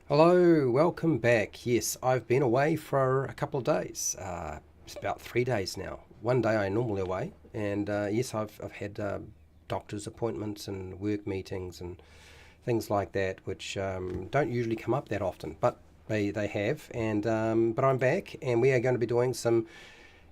Hello, welcome back. Yes, I've been away for a couple of days. It's about 3 days now. One day I normally away, and yes, I've had doctor's appointments and work meetings and things like that, which don't usually come up that often, but they have. And but I'm back, and we are going to be doing some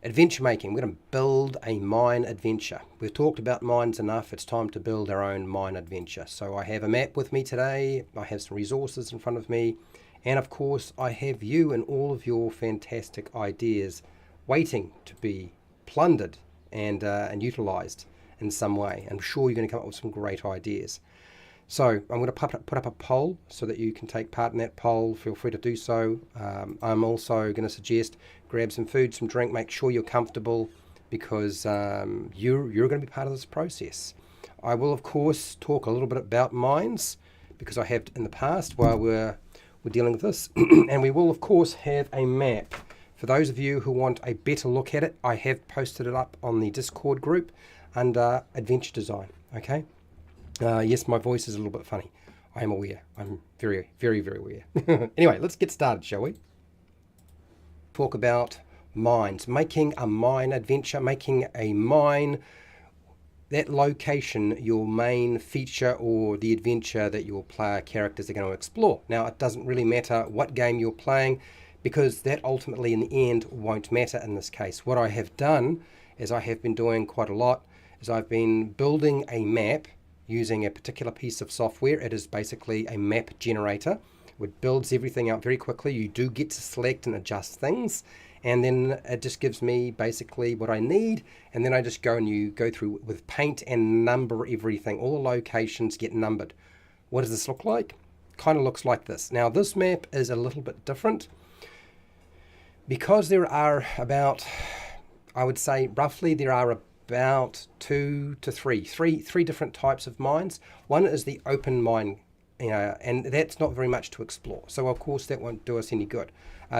adventure making. We're going to build a mine adventure. We've talked about mines enough. It's time to build our own mine adventure. So I have a map with me today. I have some resources in front of me. And of course, I have you and all of your fantastic ideas waiting to be plundered and utilized in some way. I'm sure you're going to come up with some great ideas. So I'm going to put up a poll so that you can take part in that poll. Feel free to do so. I'm also going to suggest grab some food, some drink, make sure you're comfortable because you're going to be part of this process. I will, of course, talk a little bit about mines because I have in the past while we're dealing with this. And we will, of course, have a map. For those of you who want a better look at it, I have posted it up on the Discord group under Adventure Design. Okay? Yes, my voice is a little bit funny. I am aware. I'm very, very, very aware. Anyway, let's get started, shall we? Talk about mines. Making a mine adventure, making a mine, that location, your main feature or the adventure that your player characters are going to explore. Now, it doesn't really matter what game you're playing because that ultimately in the end won't matter in this case. What I have done, as I have been doing quite a lot, is I've been building a map using a particular piece of software. It is basically a map generator. It builds everything out very quickly. You do get to select and adjust things, and then it just gives me basically what I need, and then I just go and you go through with paint and number everything. All the locations get numbered. What does this look like? Kind of looks like this. Now this map is a little bit different because there are about, I would say roughly there are about three different types of mines. One is the open mine, and that's not very much to explore. So of course that won't do us any good.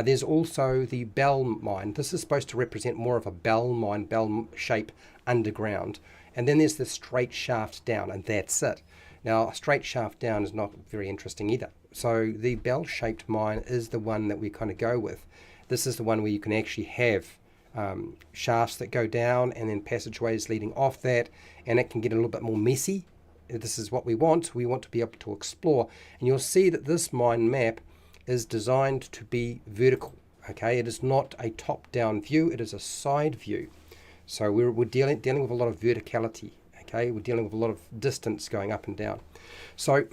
There's also the bell mine. This is supposed to represent more of a bell mine, bell shape underground. And then there's the straight shaft down, and that's it. Now a straight shaft down is not very interesting either. So the bell-shaped mine is the one that we kind of go with. This is the one where you can actually have shafts that go down and then passageways leading off that, and it can get a little bit more messy. This is what we want. We want to be able to explore, and you'll see that this mine map is designed to be vertical. Okay, it is not a top-down view, it is a side view. So we're dealing with a lot of verticality. Okay, we're dealing with a lot of distance going up and down. So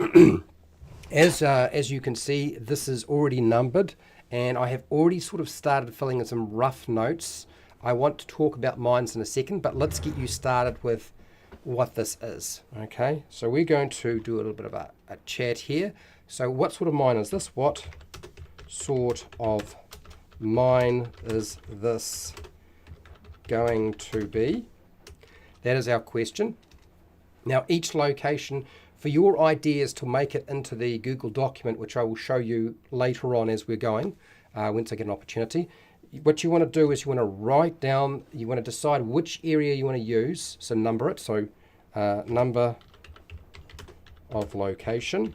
as you can see, this is already numbered, and I have already sort of started filling in some rough notes. I want to talk about mines in a second, but let's get you started with what this is. Okay, so we're going to do a little bit of a chat here. So what sort of mine is this? What sort of mine is this going to be? That is our question. Now each location, for your ideas to make it into the Google document, which I will show you later on as we're going, once I get an opportunity, what you want to do is you want to write down, you want to decide which area you want to use, so number it, so number of location.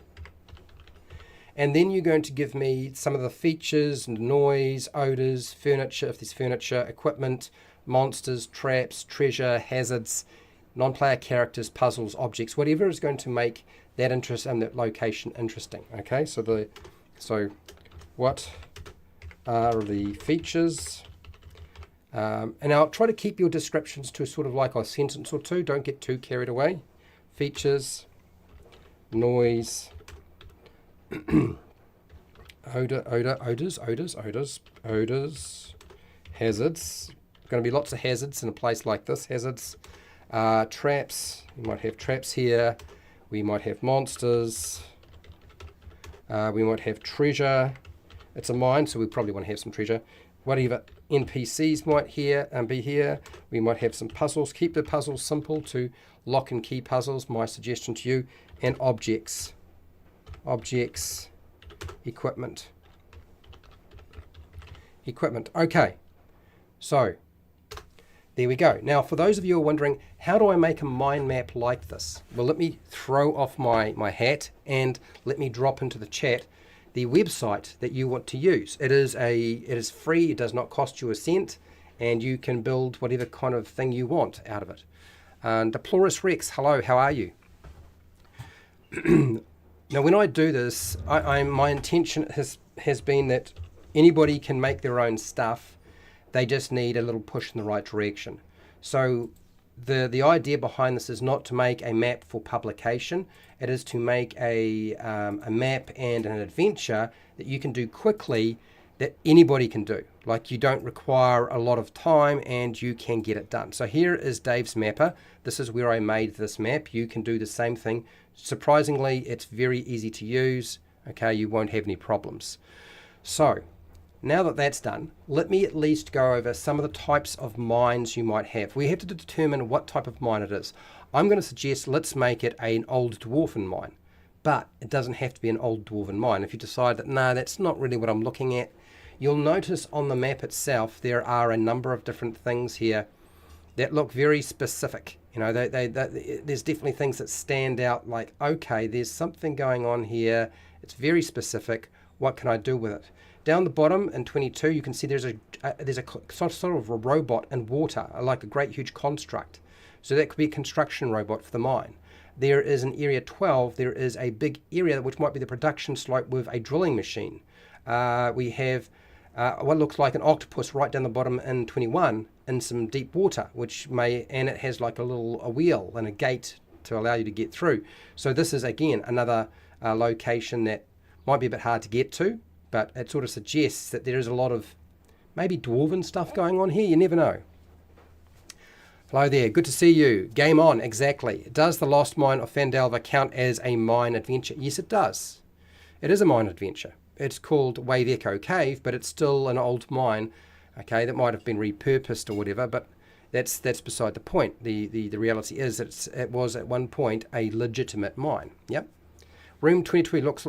And then you're going to give me some of the features, noise, odors, furniture, if there's furniture, equipment, monsters, traps, treasure, hazards, non-player characters, puzzles, objects, whatever is going to make that interest and that location interesting. Okay, so what are the features? And I'll try to keep your descriptions to sort of like a sentence or two. Don't get too carried away. Features, noise, odors, hazards. Going to be lots of hazards in a place like this. Hazards, traps. We might have traps here. We might have monsters. We might have treasure. It's a mine, so we probably want to have some treasure. Whatever NPCs might be here. We might have some puzzles. Keep the puzzles simple to lock and key puzzles. My suggestion to you. And objects. Objects. Equipment. Okay. So there we go. Now, for those of you who are wondering, how do I make a mind map like this? Well, let me throw off my hat and let me drop into the chat. the website that you want to use. It is free, it does not cost you a cent, and you can build whatever kind of thing you want out of it. Deplorus Rex, hello, how are you? Now, when I do this, my intention has been that anybody can make their own stuff. They just need a little push in the right direction. So the idea behind this is not to make a map for publication. It is to make a map and an adventure that you can do quickly, that anybody can do. Like, you don't require a lot of time and you can get it done. So here is Dave's mapper. This is where I made this map. You can do the same thing. Surprisingly, it's very easy to use. Okay, you won't have any problems. So now that that's done, let me at least go over some of the types of mines you might have. We have to determine what type of mine it is. I'm going to suggest let's make it an old dwarven mine, but it doesn't have to be an old dwarven mine. If you decide that, no, that's not really what I'm looking at, you'll notice on the map itself there are a number of different things here that look very specific. You know, there's definitely things that stand out, like, okay, there's something going on here. It's very specific. What can I do with it? Down the bottom in 22, you can see there's a sort of a robot in water, like a great huge construct. So that could be a construction robot for the mine. There is in area 12, there is a big area which might be the production slope with a drilling machine. We have what looks like an octopus right down the bottom in 21 in some deep water, and it has like a wheel and a gate to allow you to get through. So this is again another location that might be a bit hard to get to, but it sort of suggests that there is a lot of maybe dwarven stuff going on here. You never know. Hello there, good to see you. Game on, exactly. Does the Lost Mine of Fandalva count as a mine adventure? Yes, it does. It is a mine adventure. It's called Wave Echo Cave, but it's still an old mine, okay, that might have been repurposed or whatever, but that's beside the point. The reality is that it was at one point a legitimate mine. Yep. Room 22 looks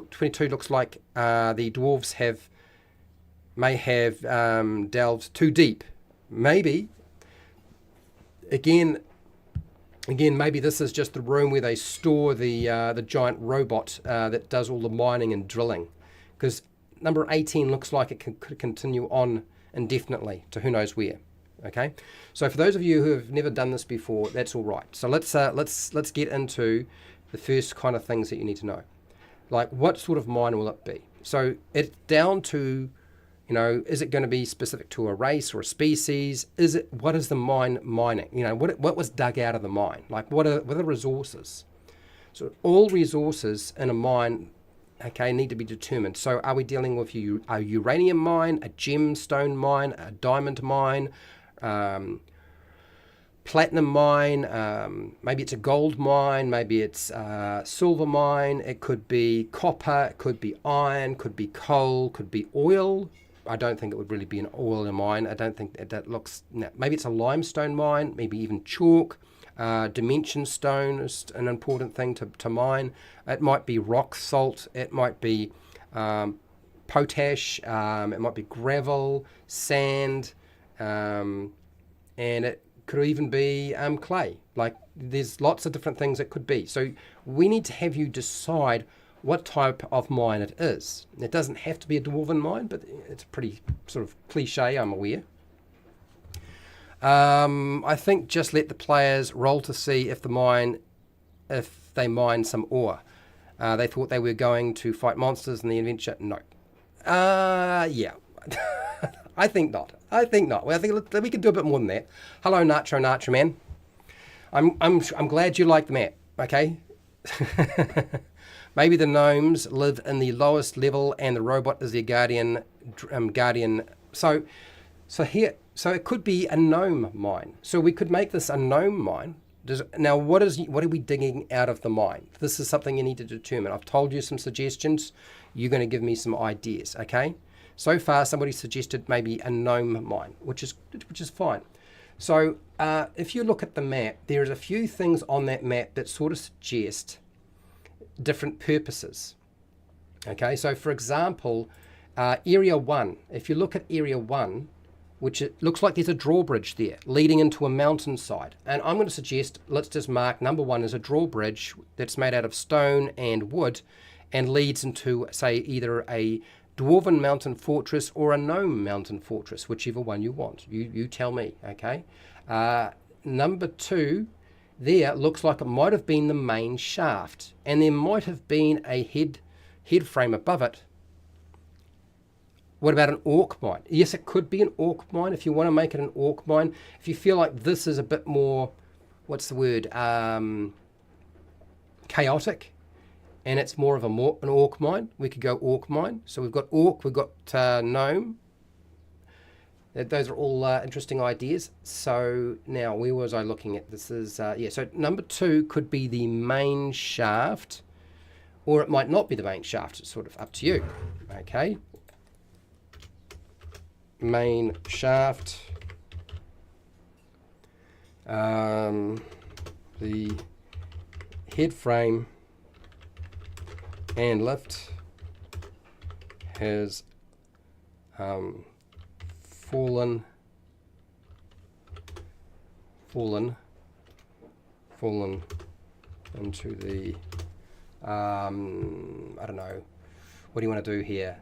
like the dwarves may have delved too deep. Maybe. Again, maybe this is just the room where they store the giant robot that does all the mining and drilling. Because number 18 looks like it could continue on indefinitely to who knows where. Okay, so for those of you who have never done this before, that's all right. So let's get into the first kind of things that you need to know. Like, what sort of mine will it be? So it's down to, you know, is it going to be specific to a race or a species? What is the mine mining? You know, what was dug out of the mine? Like, what are the resources? So all resources in a mine, okay, need to be determined. So are we dealing with a uranium mine, a gemstone mine, a diamond mine, platinum mine, maybe it's a gold mine, maybe it's a silver mine, it could be copper, it could be iron, could be coal, could be oil. I don't think it would really be an oil mine. I don't think that looks, no, maybe it's a limestone mine, maybe even chalk. Dimension stone is an important thing to mine. It might be rock salt, it might be potash, it might be gravel, sand, and it could even be clay. Like, there's lots of different things it could be. So we need to have you decide what type of mine it is. It doesn't have to be a dwarven mine, but it's pretty sort of cliche, I'm aware. I think just let the players roll to see if they mine some ore. They thought they were going to fight monsters in the adventure. No. Yeah. I think not. Well, I think we can do a bit more than that. Hello, Nacho Man. I'm glad you like the map. Okay. Maybe the gnomes live in the lowest level, and the robot is their guardian. So it could be a gnome mine. So we could make this a gnome mine. Now, what are we digging out of the mine? This is something you need to determine. I've told you some suggestions. You're going to give me some ideas, okay? So far, somebody suggested maybe a gnome mine, which is fine. So if you look at the map, there's a few things on that map that sort of suggest different purposes. Okay, so for example, Area 1. If you look at Area 1, which it looks like there's a drawbridge there leading into a mountainside. And I'm going to suggest, let's just mark number 1 as a drawbridge that's made out of stone and wood and leads into, say, either a dwarven mountain fortress or a gnome mountain fortress, whichever one you want. You tell me, okay? Number 2, there looks like it might have been the main shaft, and there might have been a head frame above it. What about an orc mine? Yes, it could be an orc mine if you want to make it an orc mine. If you feel like this is a bit more, what's the word, chaotic, and it's more of an orc mine, we could go orc mine. So we've got orc, we've got gnome. Those are all interesting ideas. So now, where was I looking at? This is, yeah, so number 2 could be the main shaft, or it might not be the main shaft. It's sort of up to you, okay? Main shaft, the head frame and lift has fallen into the I don't know, what do you want to do here?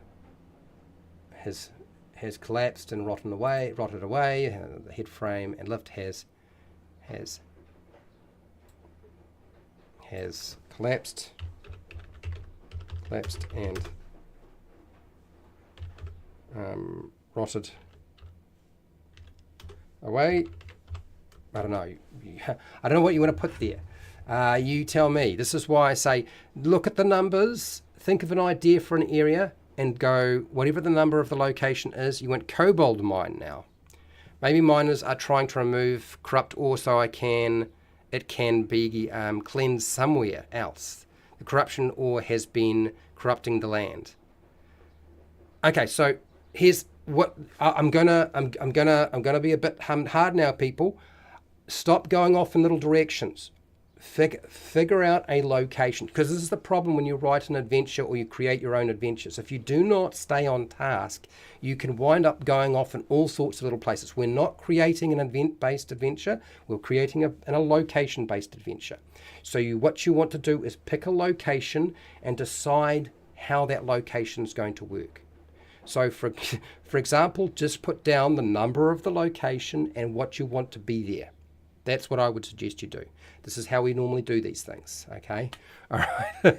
Has collapsed and rotted away. The head frame and lift has collapsed and rotted away. I don't know. I don't know what you want to put there. You tell me. This is why I say, look at the numbers, think of an idea for an area, and go, whatever the number of the location is, you want kobold mine now. Maybe miners are trying to remove corrupt ore so it can be cleansed somewhere else. The corruption ore has been corrupting the land. Okay, so here's what I'm gonna be a bit hard now, people. Stop going off in little directions. Figure out a location, because this is the problem when you write an adventure or you create your own adventures. If you do not stay on task, you can wind up going off in all sorts of little places. We're not creating an event-based adventure, we're creating a location-based adventure. So what you want to do is pick a location and decide how that location is going to work. So for example, just put down the number of the location and what you want to be there. That's what I would suggest you do. This is how we normally do these things, okay? All right.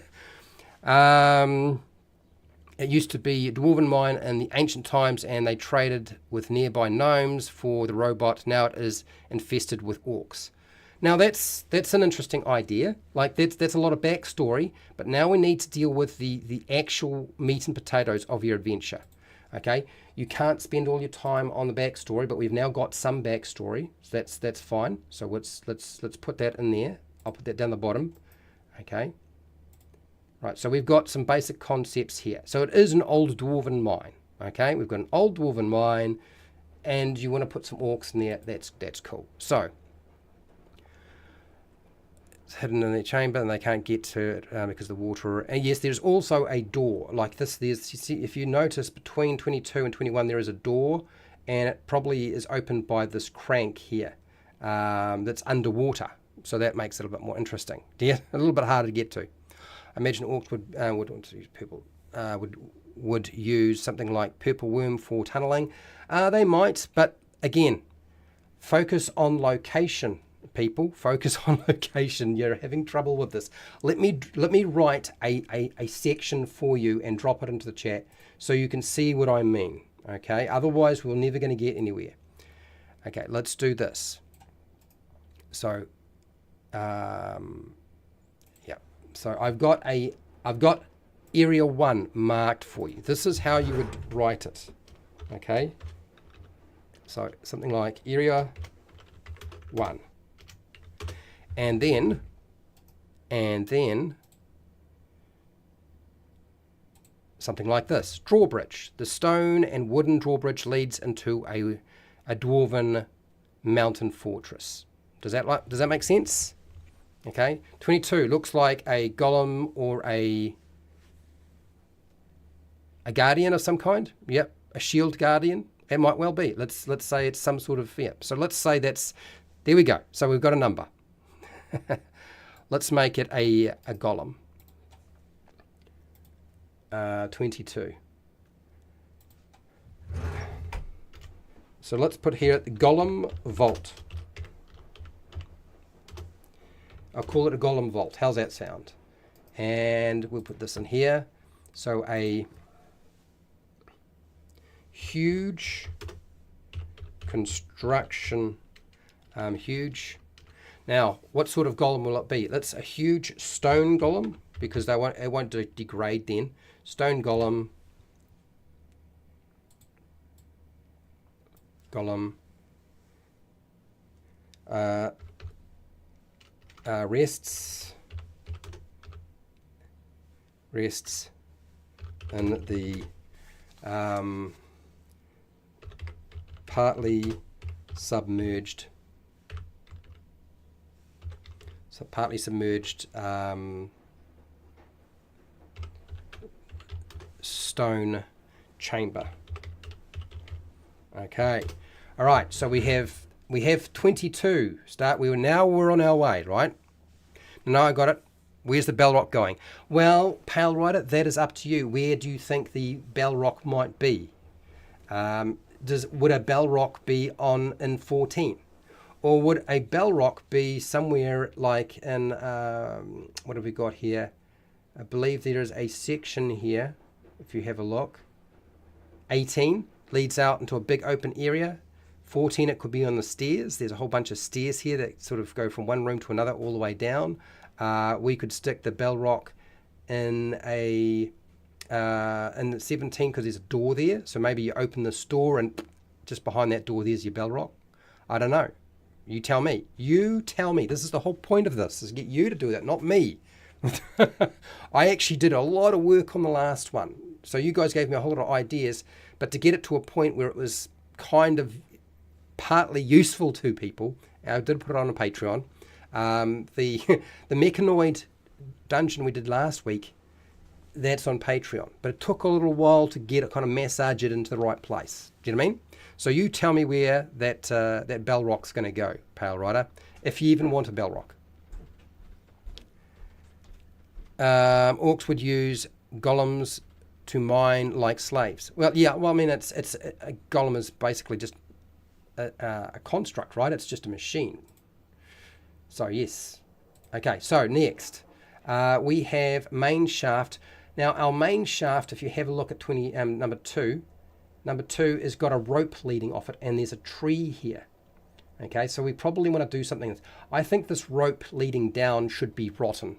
It used to be a dwarven mine in the ancient times, and they traded with nearby gnomes for the robot. Now it is infested with orcs. Now that's an interesting idea. Like that's a lot of backstory, but now we need to deal with the actual meat and potatoes of your adventure. Okay, you can't spend all your time on the backstory, but we've now got some backstory, so that's fine. So let's put that in there. I'll put that down the bottom. Okay, right. So we've got some basic concepts here. So it is an old dwarven mine. Okay, we've got an old dwarven mine, and you want to put some orcs in there. That's cool. So it's hidden in their chamber and they can't get to it because of the water. And yes, there's also a door like this. You see, if you notice, between 22 and 21 there is a door, and it probably is opened by this crank here that's underwater. So that makes it a bit more interesting. Yeah, a little bit harder to get to. I imagine orcs would use something like purple worm for tunneling. They might, but again, focus on location. People, focus on location. You're having trouble with this. Let me write a section for you and drop it into the chat so you can see what I mean. Okay, otherwise we're never going to get anywhere. Okay, let's do this. So yeah, so I've got area 1 marked for you. This is how you would write it. Okay, so something like area 1. And then something like this. Drawbridge. The stone and wooden drawbridge leads into a dwarven mountain fortress. Does that make sense? Okay. 22 looks like a golem or a guardian of some kind. Yep. A shield guardian. It might well be. Let's say it's some sort of, yeah. So let's say that's, there we go. So we've got a number. Let's make it a golem. 22. So let's put here the golem vault. I'll call it a golem vault. How's that sound? And we'll put this in here. So a huge construction, huge. Now, what sort of golem will it be? That's a huge stone golem, because it won't degrade then. Stone golem. Rests in the partly submerged stone chamber. Okay, all right. So we have 22. We're on our way, right? Now I got it. Where's the bell rock going? Well, Pale Rider, that is up to you. Where do you think the bell rock might be? Would a bell rock be in 14? Or would a bell rock be somewhere like in, what have we got here? I believe there is a section here, if you have a look. 18 leads out into a big open area. 14, it could be on the stairs. There's a whole bunch of stairs here that sort of go from one room to another all the way down. We could stick the bell rock in in the 17 because there's a door there. So maybe you open the store and just behind that door there's your bell rock. I don't know. You tell me. You tell me. This is the whole point of this, is to get you to do that, not me. I actually did a lot of work on the last one. So you guys gave me a whole lot of ideas, but to get it to a point where it was kind of partly useful to people, I did put it on a Patreon. The mechanoid dungeon we did last week, that's on Patreon, but it took a little while to get it, kind of massage it into the right place. Do you know what I mean? So you tell me where that bell rock's going to go, Pale Rider, if you even want a bell rock. Orcs would use golems to mine like slaves. Well, yeah. Well, I mean, it's a golem is basically just a construct, right? It's just a machine. So yes. Okay. So next, we have main shaft. Now our main shaft, if you have a look at number two has got a rope leading off it, and there's a tree here. Okay, so we probably want to do something. I think this rope leading down should be rotten.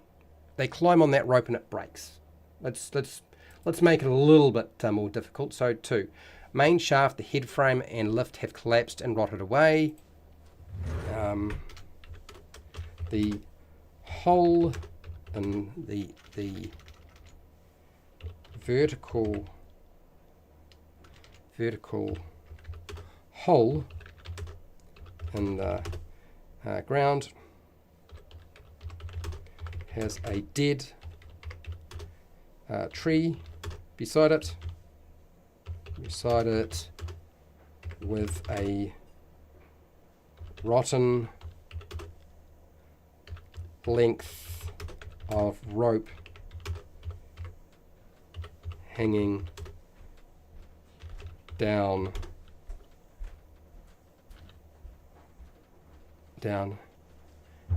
They climb on that rope and it breaks. Let's make it a little bit more difficult. So 2, main shaft, the head frame and lift have collapsed and rotted away. The hole in the vertical hole in the ground has a dead tree beside it with a rotten length of rope hanging down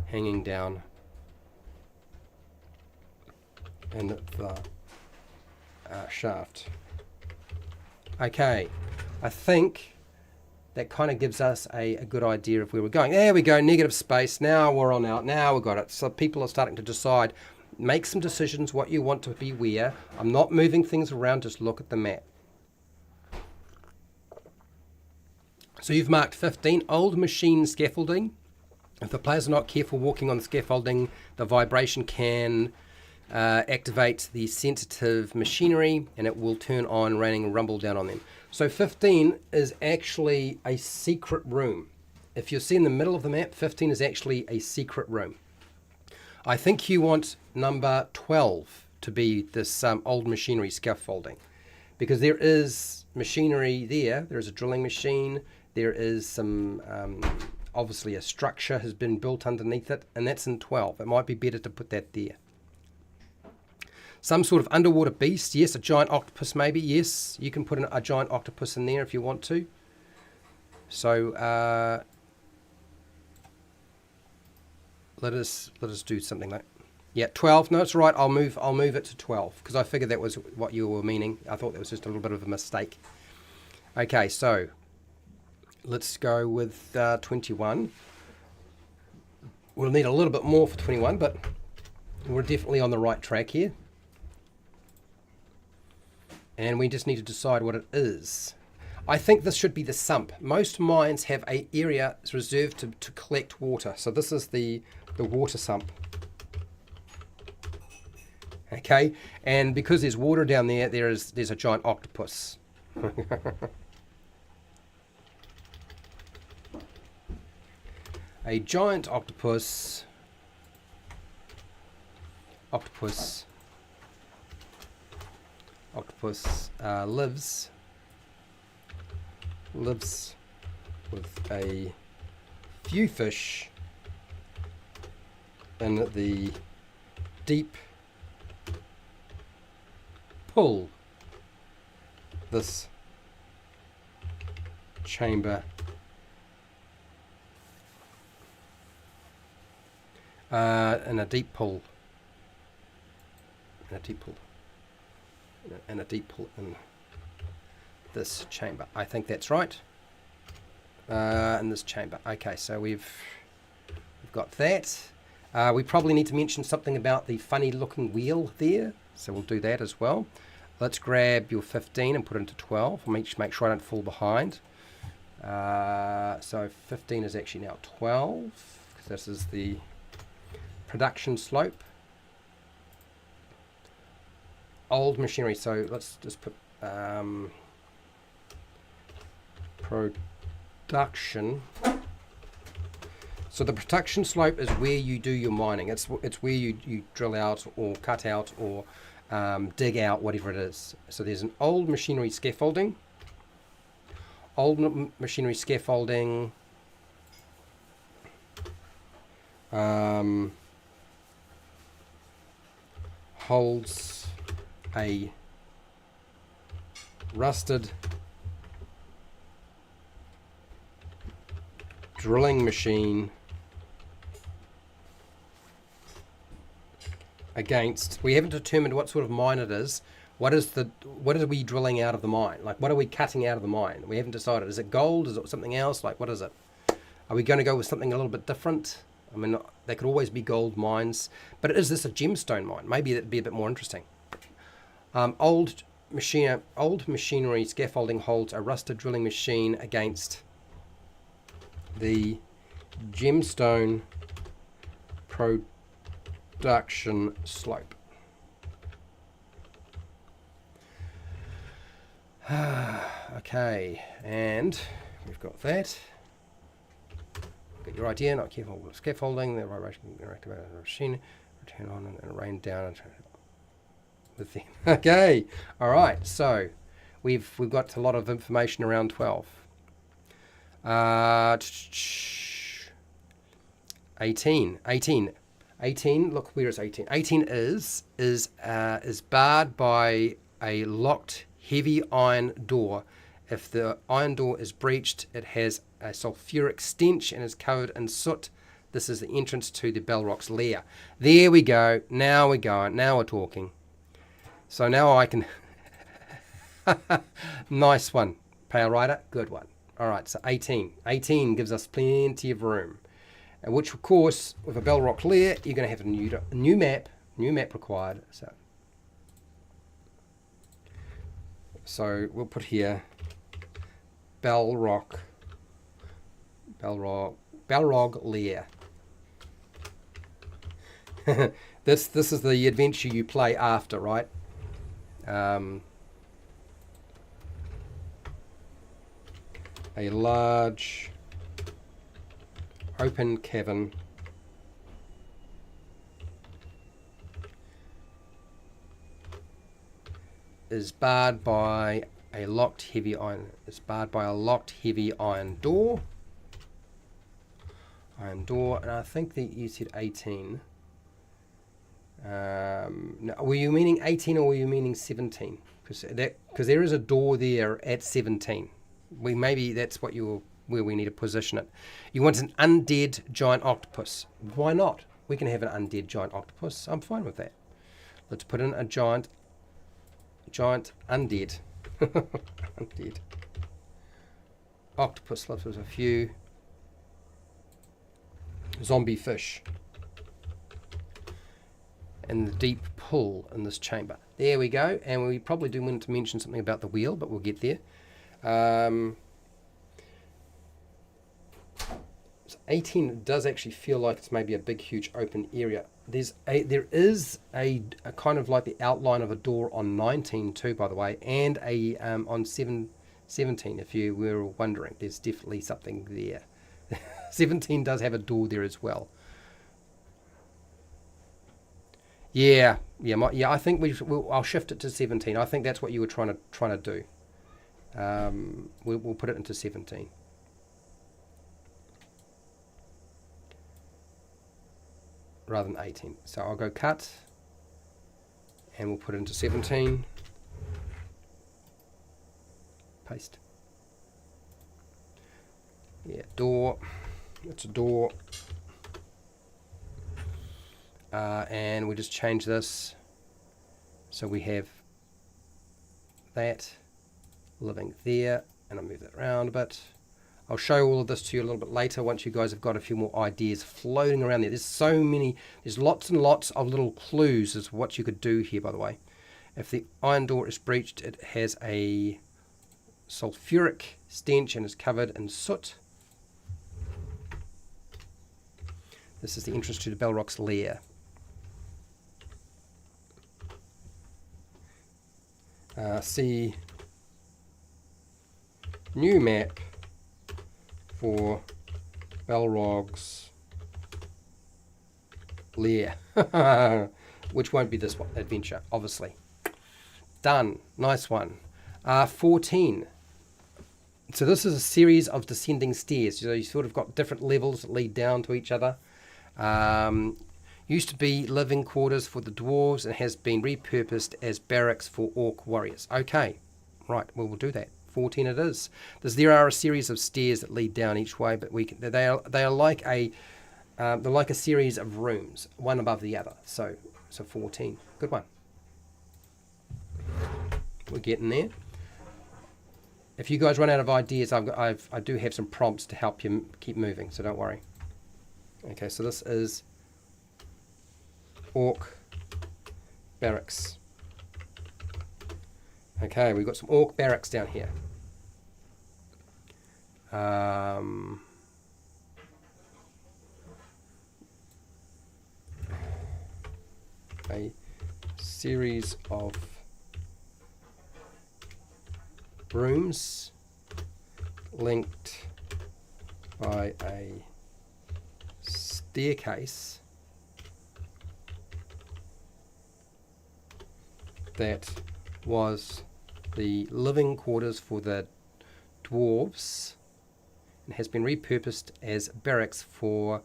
hanging down in the shaft. Okay, I think that kind of gives us a good idea of where we're going. There we go, negative space. Now we're on out. Now we've got it. So people are starting to decide. Make some decisions what you want to be where. I'm not moving things around, just look at the map. So you've marked 15, old machine scaffolding. If the players are not careful walking on the scaffolding, the vibration can activate the sensitive machinery and it will turn on, raining rumble down on them. So 15 is actually a secret room. If you see in the middle of the map, 15 is actually a secret room. I think you want number 12 to be this old machinery scaffolding, because there is machinery there. There is a drilling machine. There is some, obviously a structure has been built underneath it, and that's in 12. It might be better to put that there. Some sort of underwater beast. Yes, a giant octopus maybe. Yes, you can put a giant octopus in there if you want to. So let us do something like, yeah, 12. No, it's all right. I'll move it to 12 because I figured that was what you were meaning. I thought that was just a little bit of a mistake. Okay, so let's go with 21. We'll need a little bit more for 21, but we're definitely on the right track here. And we just need to decide what it is. I think this should be the sump. Most mines have an area reserved to collect water. So this is the water sump. Okay, and because there's water down there, there's a giant octopus. A giant octopus lives with a few fish in the deep pull. This chamber in a deep pull. In this chamber. I think that's right. In this chamber. Okay, so we've got that. We probably need to mention something about the funny looking wheel there. So we'll do that as well. Let's grab your 15 and put it into 12. Make sure I don't fall behind. So 15 is actually now 12. This is the production slope. Old machinery. So let's just put production. So the production slope is where you do your mining. It's where you drill out or cut out or dig out, whatever it is. So there's an old machinery scaffolding. Old machinery scaffolding holds a rusted drilling machine against, we haven't determined what sort of mine it is. What are we drilling out of the mine? Like, what are we cutting out of the mine? We haven't decided. Is it gold? Is it something else? Like, what is it? Are we going to go with something a little bit different? I mean, they could always be gold mines, but is this a gemstone mine? Maybe that'd be a bit more interesting. Old machinery scaffolding holds a rusted drilling machine against the gemstone production slope. Okay, and we've got that. Get your idea, not careful with scaffolding, the vibration activated the machine, return on and rain down with the okay. Alright, so we've got a lot of information around 12. 18. Look, where is 18? 18 is barred by a locked heavy iron door. If the iron door is breached, it has a sulfuric stench and is covered in soot. This is the entrance to the Balrog's lair. There we go. Now we're going. Now we're talking. So now I can... Nice one, Pale Rider. Good one. All right, so 18. 18 gives us plenty of room. And which, of course, with a Balrog lair, you're going to have a new map required. So we'll put here Balrog lair. This is the adventure you play after, right? A large open cavern is barred by a locked heavy iron. It's barred by a locked heavy iron door. Iron door, and I think that you said 18. No, were you meaning 18 or were you meaning 17? Because there is a door there at 17. Maybe that's what where we need to position it. You want an undead giant octopus. Why not? We can have an undead giant octopus. I'm fine with that. Let's put in a giant undead undead octopus. Let's put a few zombie fish in the deep pool in this chamber. There we go. And we probably do want to mention something about the wheel, but we'll get there. So 18 does actually feel like it's maybe a big, huge open area. There is a kind of like the outline of a door on 19 too, by the way, and on 17, if you were wondering. There's definitely something there. 17 does have a door there as well. Yeah. I think I'll shift it to 17. I think that's what you were trying to do. We'll put it into 17. Rather than 18. So I'll go cut, and we'll put it into 17. Paste. Yeah, door. It's a door. And we just change this so we have that living there, and I'll move that around a bit. I'll show all of this to you a little bit later once you guys have got a few more ideas floating around there. There's lots and lots of little clues as to what you could do here, by the way. If the iron door is breached, it has a sulfuric stench and is covered in soot. This is the entrance to the Balrog's lair. See new map for Balrog's lair, which won't be this one, adventure, obviously. Done. Nice one. 14. So this is a series of descending stairs. So you sort of got different levels that lead down to each other. Used to be living quarters for the dwarves and has been repurposed as barracks for orc warriors. Okay, right, well, we'll do that. 14 it is. There are a series of stairs that lead down each way, but they are like they're like a series of rooms, one above the other. So 14. Good one. We're getting there. If you guys run out of ideas, I do have some prompts to help you keep moving, so don't worry. Okay, so this is orc barracks. Okay, we've got some orc barracks down here. A series of rooms linked by a staircase that was the living quarters for the dwarves and has been repurposed as barracks for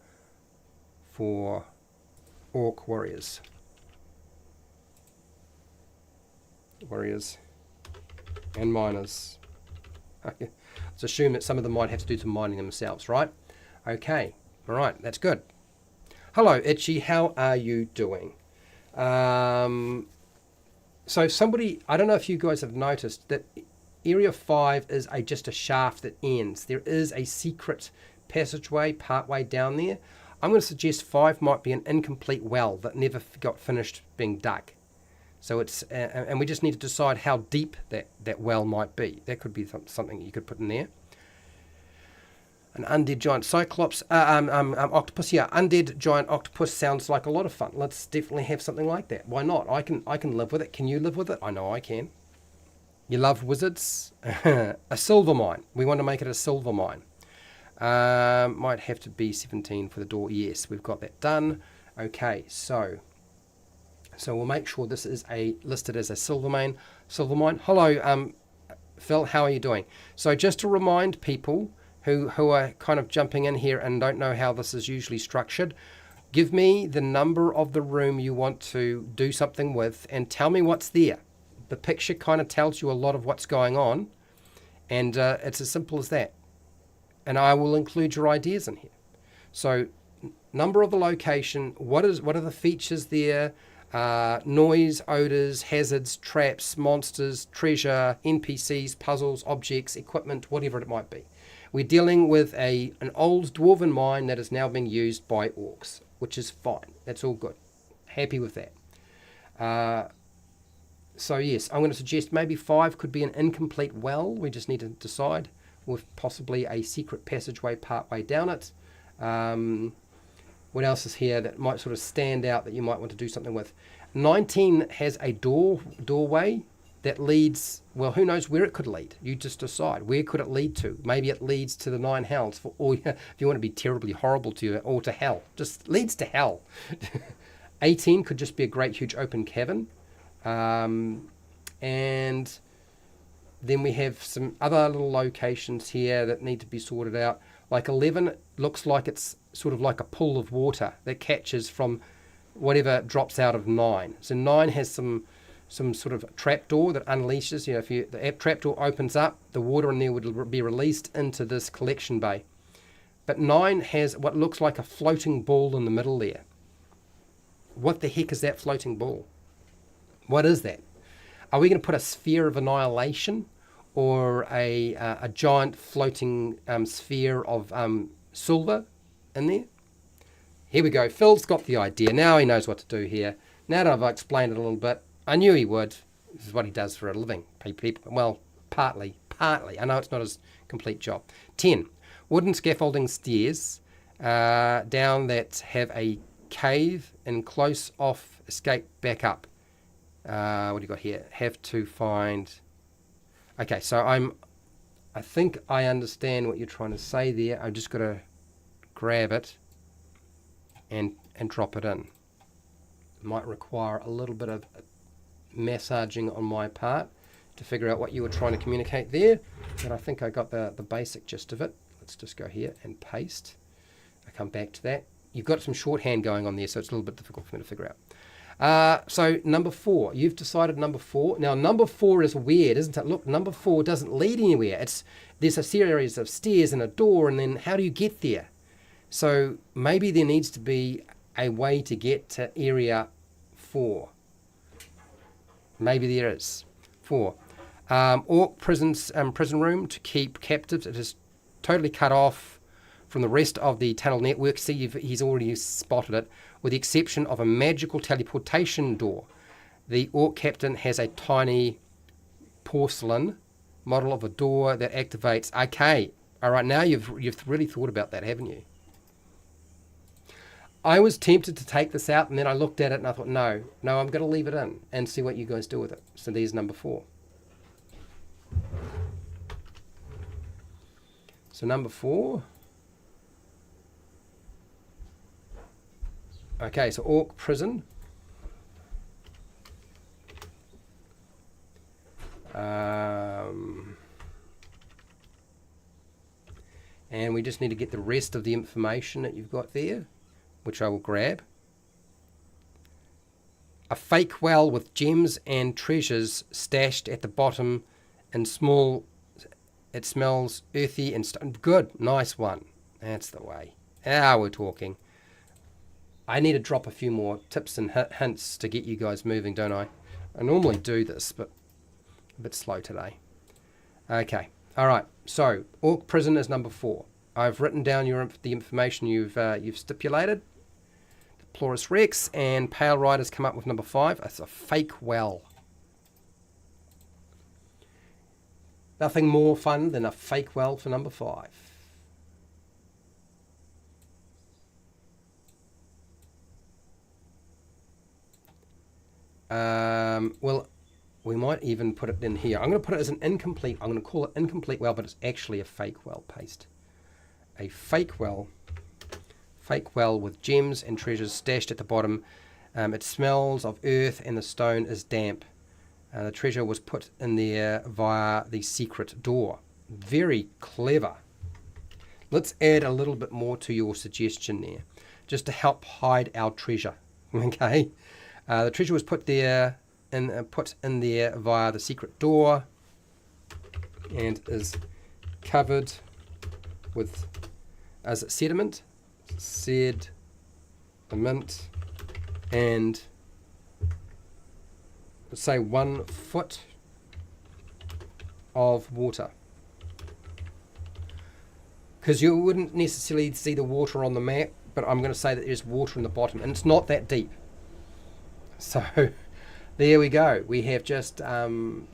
orc warriors. Warriors and miners. Let's assume that some of them might have to do some mining themselves, right? Okay, all right, that's good. Hello, Itchy, how are you doing? So somebody, I don't know if you guys have noticed that Area 5 is just a shaft that ends. There is a secret passageway partway down there. I'm going to suggest 5 might be an incomplete well that never got finished being dug. So it's, and we just need to decide how deep that well might be. That could be something you could put in there. An undead giant cyclops, octopus. Yeah, undead giant octopus sounds like a lot of fun. Let's definitely have something like that. Why not? I can live with it. Can you live with it? I know I can. You love wizards? A silver mine. We want to make it a silver mine. Might have to be 17 for the door. Yes, we've got that done. Okay, so So we'll make sure this is listed as a silver mine. Hello, Phil, how are you doing? So just to remind people who are kind of jumping in here and don't know how this is usually structured, give me the number of the room you want to do something with and tell me what's there. The picture kind of tells you a lot of what's going on, and it's as simple as that. And I will include your ideas in here. So number of the location, what are the features there, noise, odors, hazards, traps, monsters, treasure, NPCs, puzzles, objects, equipment, whatever it might be. We're dealing with an old dwarven mine that is now being used by orcs, which is fine. That's all good. Happy with that. So yes, I'm going to suggest maybe 5 could be an incomplete well. We just need to decide, with possibly a secret passageway partway down it. What else is here that might sort of stand out that you might want to do something with? 19 has a doorway that leads, well, who knows where it could lead. You just decide. Where could it lead to? Maybe it leads to the 9 hells, or if you want to be terribly horrible to you, or to hell. Just leads to hell. 18 could just be a great huge open cavern. And then we have some other little locations here that need to be sorted out. Like 11 looks like it's sort of like a pool of water that catches from whatever drops out of 9. So 9 has some sort of trapdoor that unleashes. You know, if the trapdoor opens up, the water in there would be released into this collection bay. But 9 has what looks like a floating ball in the middle there. What the heck is that floating ball? What is that? Are we going to put a sphere of annihilation, or a giant floating sphere of silver in there? Here we go. Phil's got the idea. Now he knows what to do here. Now that I've explained it a little bit, I knew he would. This is what he does for a living. People, well, partly. I know it's not his complete job. 10. Wooden scaffolding stairs down that have a cave and close off escape back up. What do you got here? Have to find... Okay, so I think I understand what you're trying to say there. I've just got to grab it and drop it in. Might require a little bit of massaging on my part to figure out what you were trying to communicate there, but I think I got the basic gist of it. Let's just go here and paste. I come back to that. You've got some shorthand going on there, so it's a little bit difficult for me to figure out. So number 4, you've decided number 4. Now number 4 is weird, isn't it? Look, number 4 doesn't lead anywhere. There's a series of stairs and a door, and then how do you get there? So maybe there needs to be a way to get to area 4. Maybe there is. 4. Orc prison room to keep captives. It is totally cut off from the rest of the tunnel network. See, he's already spotted it. With the exception of a magical teleportation door. The orc captain has a tiny porcelain model of a door that activates. Okay, all right, now you've really thought about that, haven't you? I was tempted to take this out, and then I looked at it and I thought, no, I'm going to leave it in and see what you guys do with it. So there's number 4. So number 4... Okay, so orc prison. And we just need to get the rest of the information that you've got there, which I will grab. A fake well with gems and treasures stashed at the bottom and small. It smells earthy and good. Nice one. That's the way. Now we're talking. I need to drop a few more tips and hints to get you guys moving, don't I? I normally do this, but a bit slow today. Okay, all right. So, Orc Prison is number 4. I've written down the information you've stipulated. Plurus Rex and Pale Rider's come up with number 5. It's a fake well. Nothing more fun than a fake well for number 5. Well, we might even put it in here. I'm going to put it as an incomplete. I'm going to call it incomplete well, but it's actually a fake well. Paste. A fake well with gems and treasures stashed at the bottom. It smells of earth and the stone is damp. The treasure was put in there via the secret door. Very clever. Let's add a little bit more to your suggestion there, just to help hide our treasure. Okay, the treasure was put there and put in there via the secret door, and is covered with sediment, and say 1 foot of water. Because you wouldn't necessarily see the water on the map, but I'm going to say that there's water in the bottom, and it's not that deep. So there we go. We have just done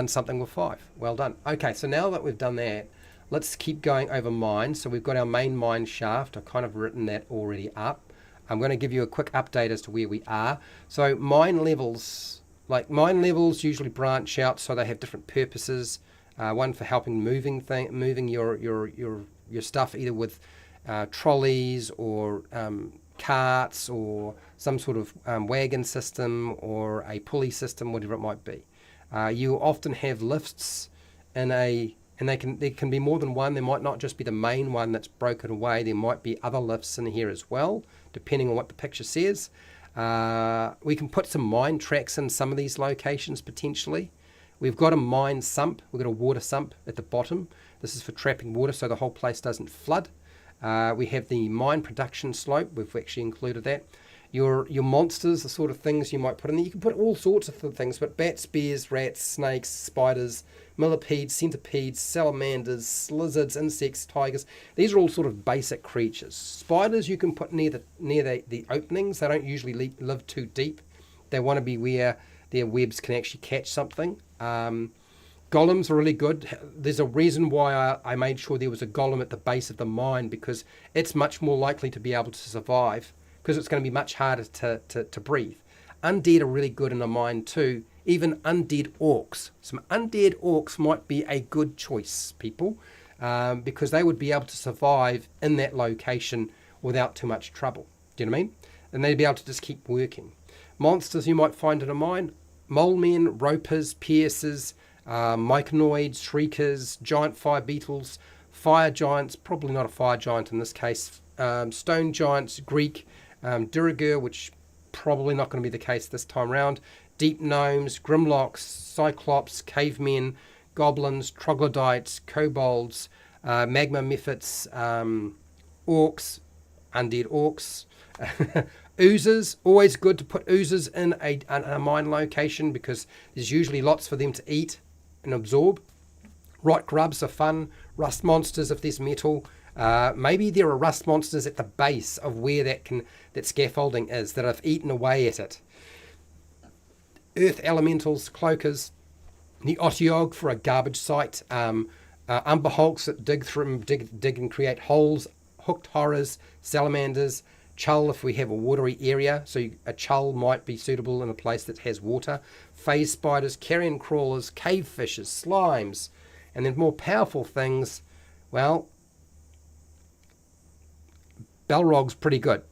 something with 5. Well done. Okay, so now that we've done that, let's keep going over mines. So we've got our main mine shaft. I've kind of written that already up. I'm going to give you a quick update as to where we are. So mine levels usually branch out, so they have different purposes. One for helping moving your stuff, either with trolleys or carts or some sort of wagon system or a pulley system, whatever it might be. You often have lifts there can be more than one. There might not just be the main one that's broken away. There might be other lifts in here as well, depending on what the picture says. We can put some mine tracks in some of these locations potentially. We've got a mine sump. We've got a water sump at the bottom. This is for trapping water so the whole place doesn't flood. We have the mine production slope. We've actually included that. Your monsters, the sort of things you might put in there. You can put all sorts of things, but bats, bears, rats, snakes, spiders, millipedes, centipedes, salamanders, lizards, insects, tigers. These are all sort of basic creatures. Spiders you can put near the openings. They don't usually live too deep. They want to be where their webs can actually catch something. Golems are really good. There's a reason why I made sure there was a golem at the base of the mine, because it's much more likely to be able to survive, because it's going to be much harder to breathe. Undead are really good in a mine too. Even undead orcs. Some undead orcs might be a good choice, people, because they would be able to survive in that location without too much trouble. Do you know what I mean? And they'd be able to just keep working. Monsters you might find in a mine: mole men, ropers, piercers, myconoids, shriekers, giant fire beetles, fire giants, probably not a fire giant in this case, stone giants, Greek, Duriger, which probably not going to be the case this time around, deep gnomes, grimlocks, cyclops, cavemen, goblins, troglodytes, kobolds, magma mephits, orcs, undead orcs, oozes. Always good to put oozes in a mine location, because there's usually lots for them to eat and absorb. Rot grubs are fun. Rust monsters if there's metal. Maybe there are rust monsters at the base of where that scaffolding is, that have eaten away at it. Earth elementals, cloakers, the otiog for a garbage site, umber hulks that dig and create holes, hooked horrors, salamanders, chull if we have a watery area, so a chull might be suitable in a place that has water, phase spiders, carrion crawlers, cave fishes, slimes, and then more powerful things. Well, Balrog's pretty good,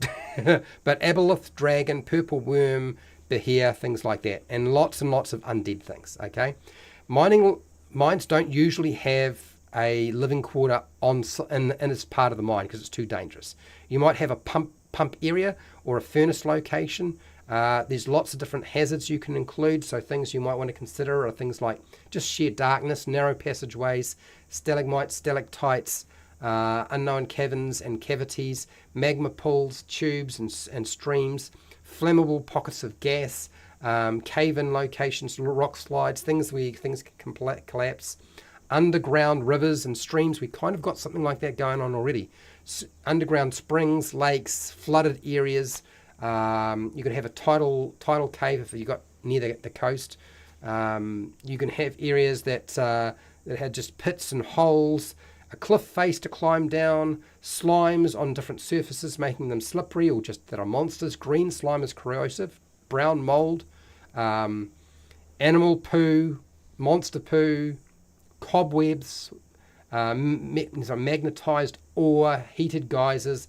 but aboleth, dragon, purple worm, behir, things like that, and lots of undead things. Okay, mines don't usually have a living quarter in its part of the mine because it's too dangerous. You might have a pump area or a furnace location. There's lots of different hazards you can include, so things you might want to consider are things like just sheer darkness, narrow passageways, stalagmites, stalactites, unknown caverns and cavities, magma pools, tubes and streams, flammable pockets of gas, cave-in locations, rock slides, things where things can collapse, underground rivers and streams. We kind of got something like that going on already. Underground springs, lakes, flooded areas. You could have a tidal cave if you got near the coast. You can have areas that had just pits and holes, a cliff face to climb down, slimes on different surfaces making them slippery or just that are monsters. Green slime is corrosive, brown mold, animal poo, monster poo, cobwebs, magnetized ore, heated geysers,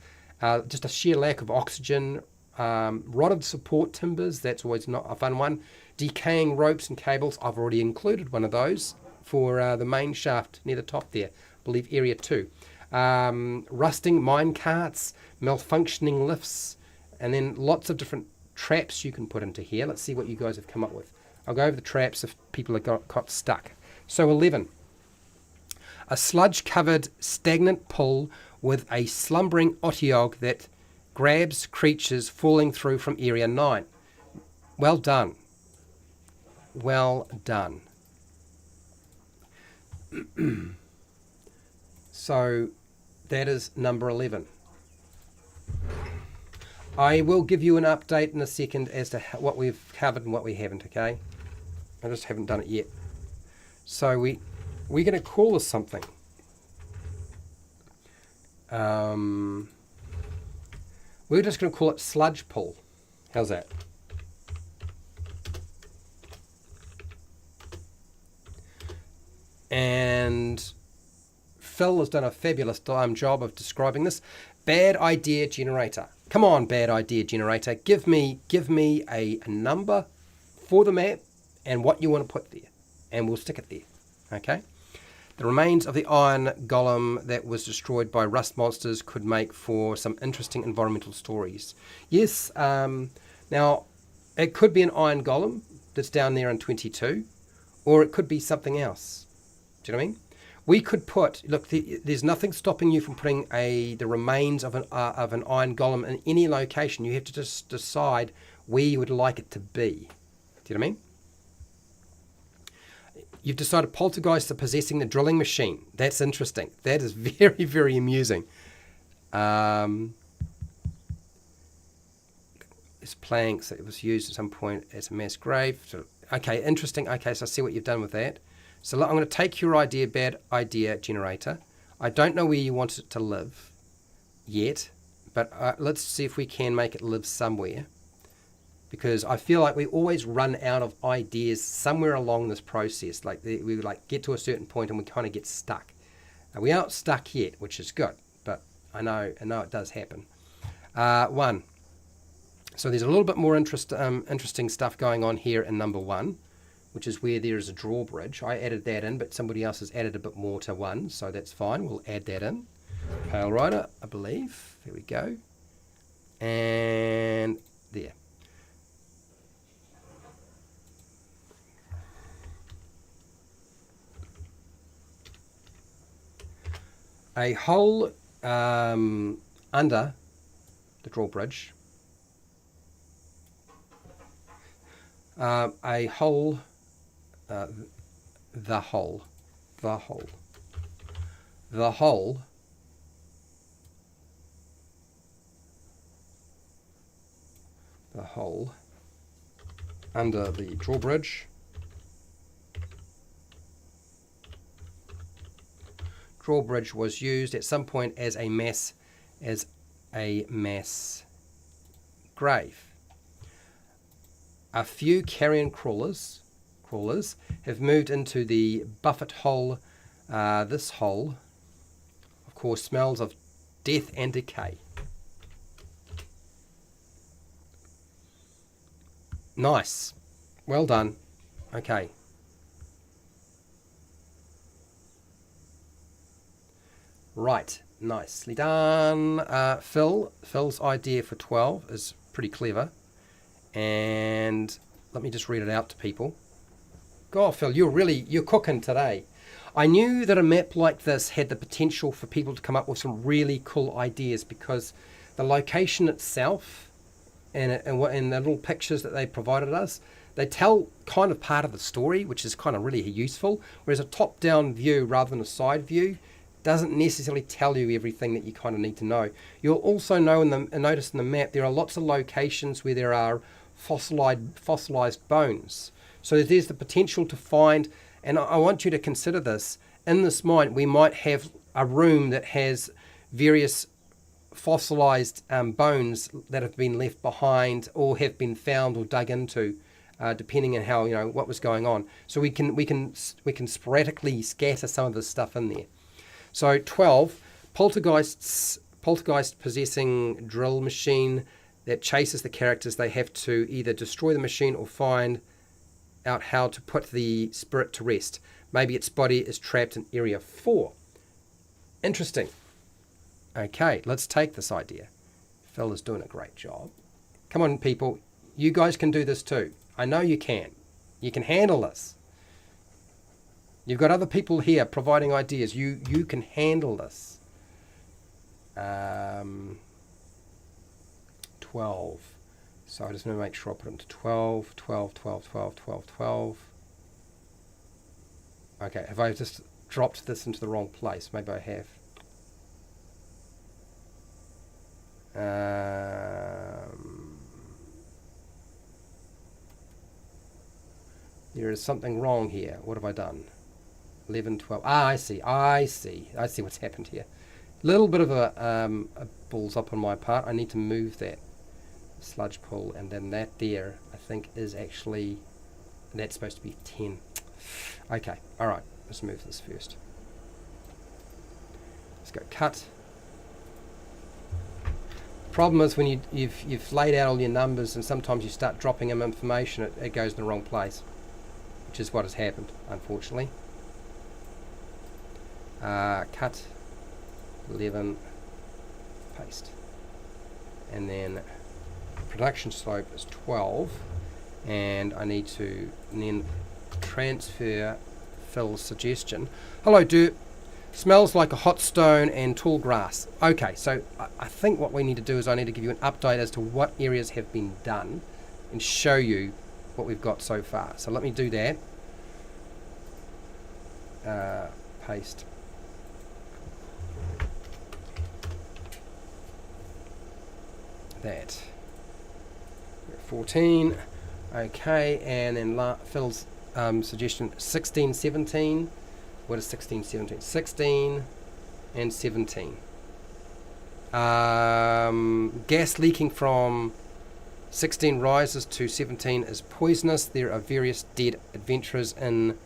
just a sheer lack of oxygen, Rotted support timbers, that's always not a fun one. Decaying ropes and cables, I've already included one of those for the main shaft near the top there, I believe area 2. Rusting mine carts, malfunctioning lifts, and then lots of different traps you can put into here. Let's see what you guys have come up with. I'll go over the traps if people have got stuck. So 11. A sludge-covered stagnant pool with a slumbering otiog that grabs creatures falling through from area 9. Well done. Well done. So that is number 11. I will give you an update in a second as to what we've covered and what we haven't, okay? I just haven't done it yet. So we're going to call this something. We're just going to call it sludge pool. How's that? And Phil has done a fabulous job of describing this. Bad idea generator. Come on, bad idea generator. Give me a number for the map and what you want to put there, and we'll stick it there. Okay. The remains of the iron golem that was destroyed by rust monsters could make for some interesting environmental stories. Yes. Now, it could be an iron golem that's down there in 22, or it could be something else. Do you know what I mean? We could put, look, there's nothing stopping you from putting the remains of an iron golem in any location. You have to just decide where you would like it to be. Do you know what I mean? You've decided poltergeists are possessing the drilling machine. That's interesting. That is very, very amusing. It's planks that was used at some point as a mass grave. So, okay, interesting. Okay, so I see what you've done with that. So I'm going to take your idea, bad idea generator. I don't know where you want it to live yet, but let's see if we can make it live somewhere. Because I feel like we always run out of ideas somewhere along this process. Like we like get to a certain point and we kind of get stuck. We aren't stuck yet, which is good, but I know it does happen. 1. So there's a little bit more interesting stuff going on here in number 1, which is where there is a drawbridge. I added that in, but somebody else has added a bit more to 1, so that's fine. We'll add that in. Pale Rider, I believe. There we go. And there. A hole under the drawbridge. A hole, the hole under the drawbridge. Drawbridge was used at some point as a mass grave. A few carrion crawlers have moved into the buffet hole. This hole, of course, smells of death and decay. Nice. Well done. Okay. Right, nicely done. Phil's idea for 12 is pretty clever. And let me just read it out to people. God, Phil, you're cooking today. I knew that a map like this had the potential for people to come up with some really cool ideas because the location itself and the little pictures that they provided us, they tell kind of part of the story, which is kind of really useful. Whereas a top-down view rather than a side view doesn't necessarily tell you everything that you kind of need to know. You'll also know notice in the map there are lots of locations where there are fossilized bones. So there's the potential to find, and I want you to consider this, in this mine we might have a room that has various fossilized bones that have been left behind or have been found or dug into, depending on how, what was going on. So we can sporadically scatter some of this stuff in there. So 12, poltergeist possessing drill machine. that chases the characters. They have to either destroy the machine or find out how to put the spirit to rest. Maybe its body is trapped in Area 4. Interesting. Okay, let's take this idea. Phil is doing a great job. Come on, people. You guys can do this too. I know you can. You can handle this. You've got other people here providing ideas. You can handle this. 12. So I just want to make sure I put it into 12, 12, 12, 12, 12, 12. Okay, have I just dropped this into the wrong place? Maybe I have. There is something wrong here. What have I done? 11, 12. Ah, I see what's happened here. Little bit of a balls up on my part. I need to move that sludge pull, and then that there, I think, is actually, that's supposed to be 10. Okay, all right. Let's move this first. Let's go cut. Problem is when you've laid out all your numbers, and sometimes you start dropping in information, it goes in the wrong place, which is what has happened, unfortunately. Cut, 11, paste, and then production slope is 12, and I need to then transfer Phil's suggestion. Hello, dirt. Smells like a hot stone and tall grass. Okay, so I think what we need to do is I need to give you an update as to what areas have been done and show you what we've got so far. So let me do that. Paste. That. 14. Okay, and then Phil's suggestion 16, 17. What is 16, 17? 16 and 17. Gas leaking from 16 rises to 17 is poisonous. There are various dead adventurers in.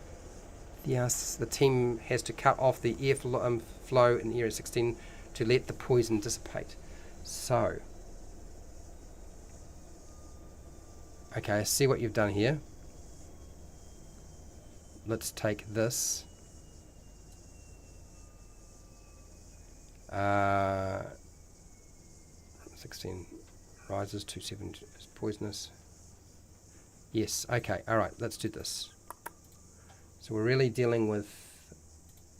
Yes, the team has to cut off the air flow in area 16 to let the poison dissipate. So, okay, I see what you've done here. Let's take this. 16 rises to 7 is poisonous. Yes, okay, alright, let's do this. So we're really dealing with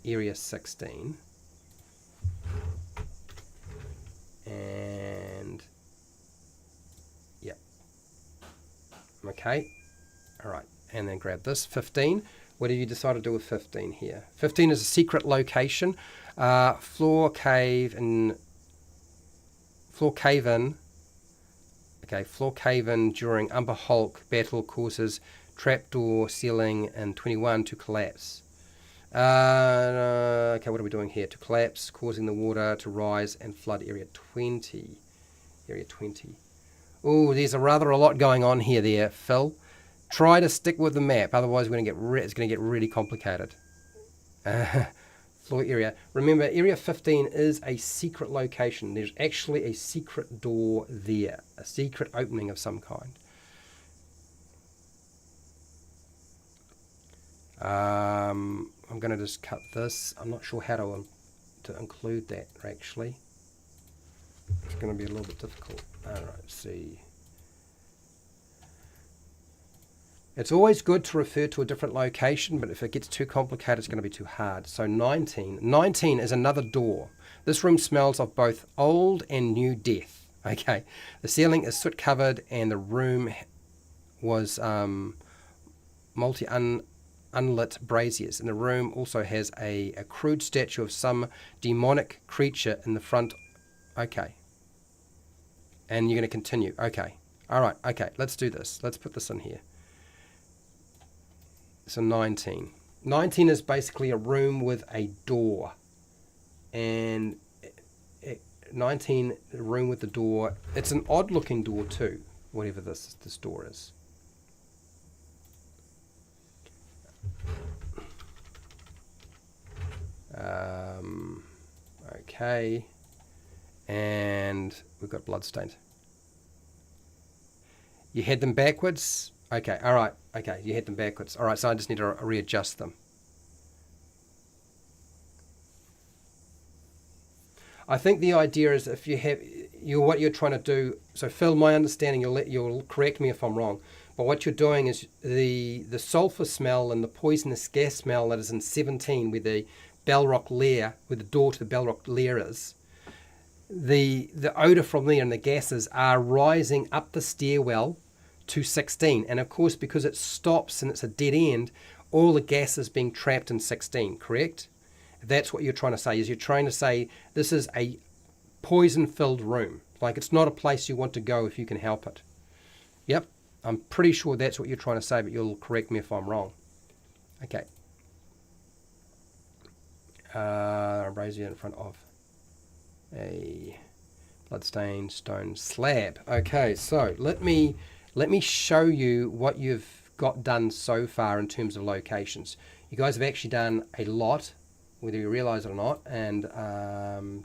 area 16. And yeah. Okay. Alright. And then grab this. 15. What have you decided to do with 15 here? 15 is a secret location. Floor cave-in. Okay, floor cave-in during Umber Hulk battle causes trapdoor ceiling in 21 to collapse. Okay, what are we doing here? To collapse, causing the water to rise and flood area 20. Area 20. Oh, there's rather a lot going on here there, Phil. Try to stick with the map, otherwise we're it's going to get really complicated. Floor area. Remember, area 15 is a secret location. There's actually a secret door there, a secret opening of some kind. I'm going to just cut this. I'm not sure how to include that, actually. It's going to be a little bit difficult. Alright, see. It's always good to refer to a different location, but if it gets too complicated, it's going to be too hard. So 19. 19 is another door. This room smells of both old and new death. Okay. The ceiling is soot covered and the room was unlit braziers. And the room also has a crude statue of some demonic creature in the front. Okay. And you're going to continue. Okay. All right. Okay. Let's do this. Let's put this in here. So 19. 19 is basically a room with a door. And 19, a room with the door. It's an odd looking door too, whatever this door is. Okay. And we've got bloodstains. You had them backwards? Okay, all right. Okay, you had them backwards. All right, so I just need to readjust them. I think the idea is if you have what you're trying to do. So Phil, my understanding, you'll correct me if I'm wrong, but what you're doing is the sulfur smell and the poisonous gas smell that is in 17, where the Bellrock lair, where the door to the Bellrock lair is. The odor from there and the gases are rising up the stairwell to 16, and of course because it stops and it's a dead end, all the gas is being trapped in 16. Correct? That's what you're trying to say. Is you're trying to say this is a poison-filled room. Like it's not a place you want to go if you can help it. Yep, I'm pretty sure that's what you're trying to say, but you'll correct me if I'm wrong. Okay. Raise it in front of a bloodstained stone slab. Okay, so let me show you what you've got done so far in terms of locations. You guys have actually done a lot, whether you realise it or not. And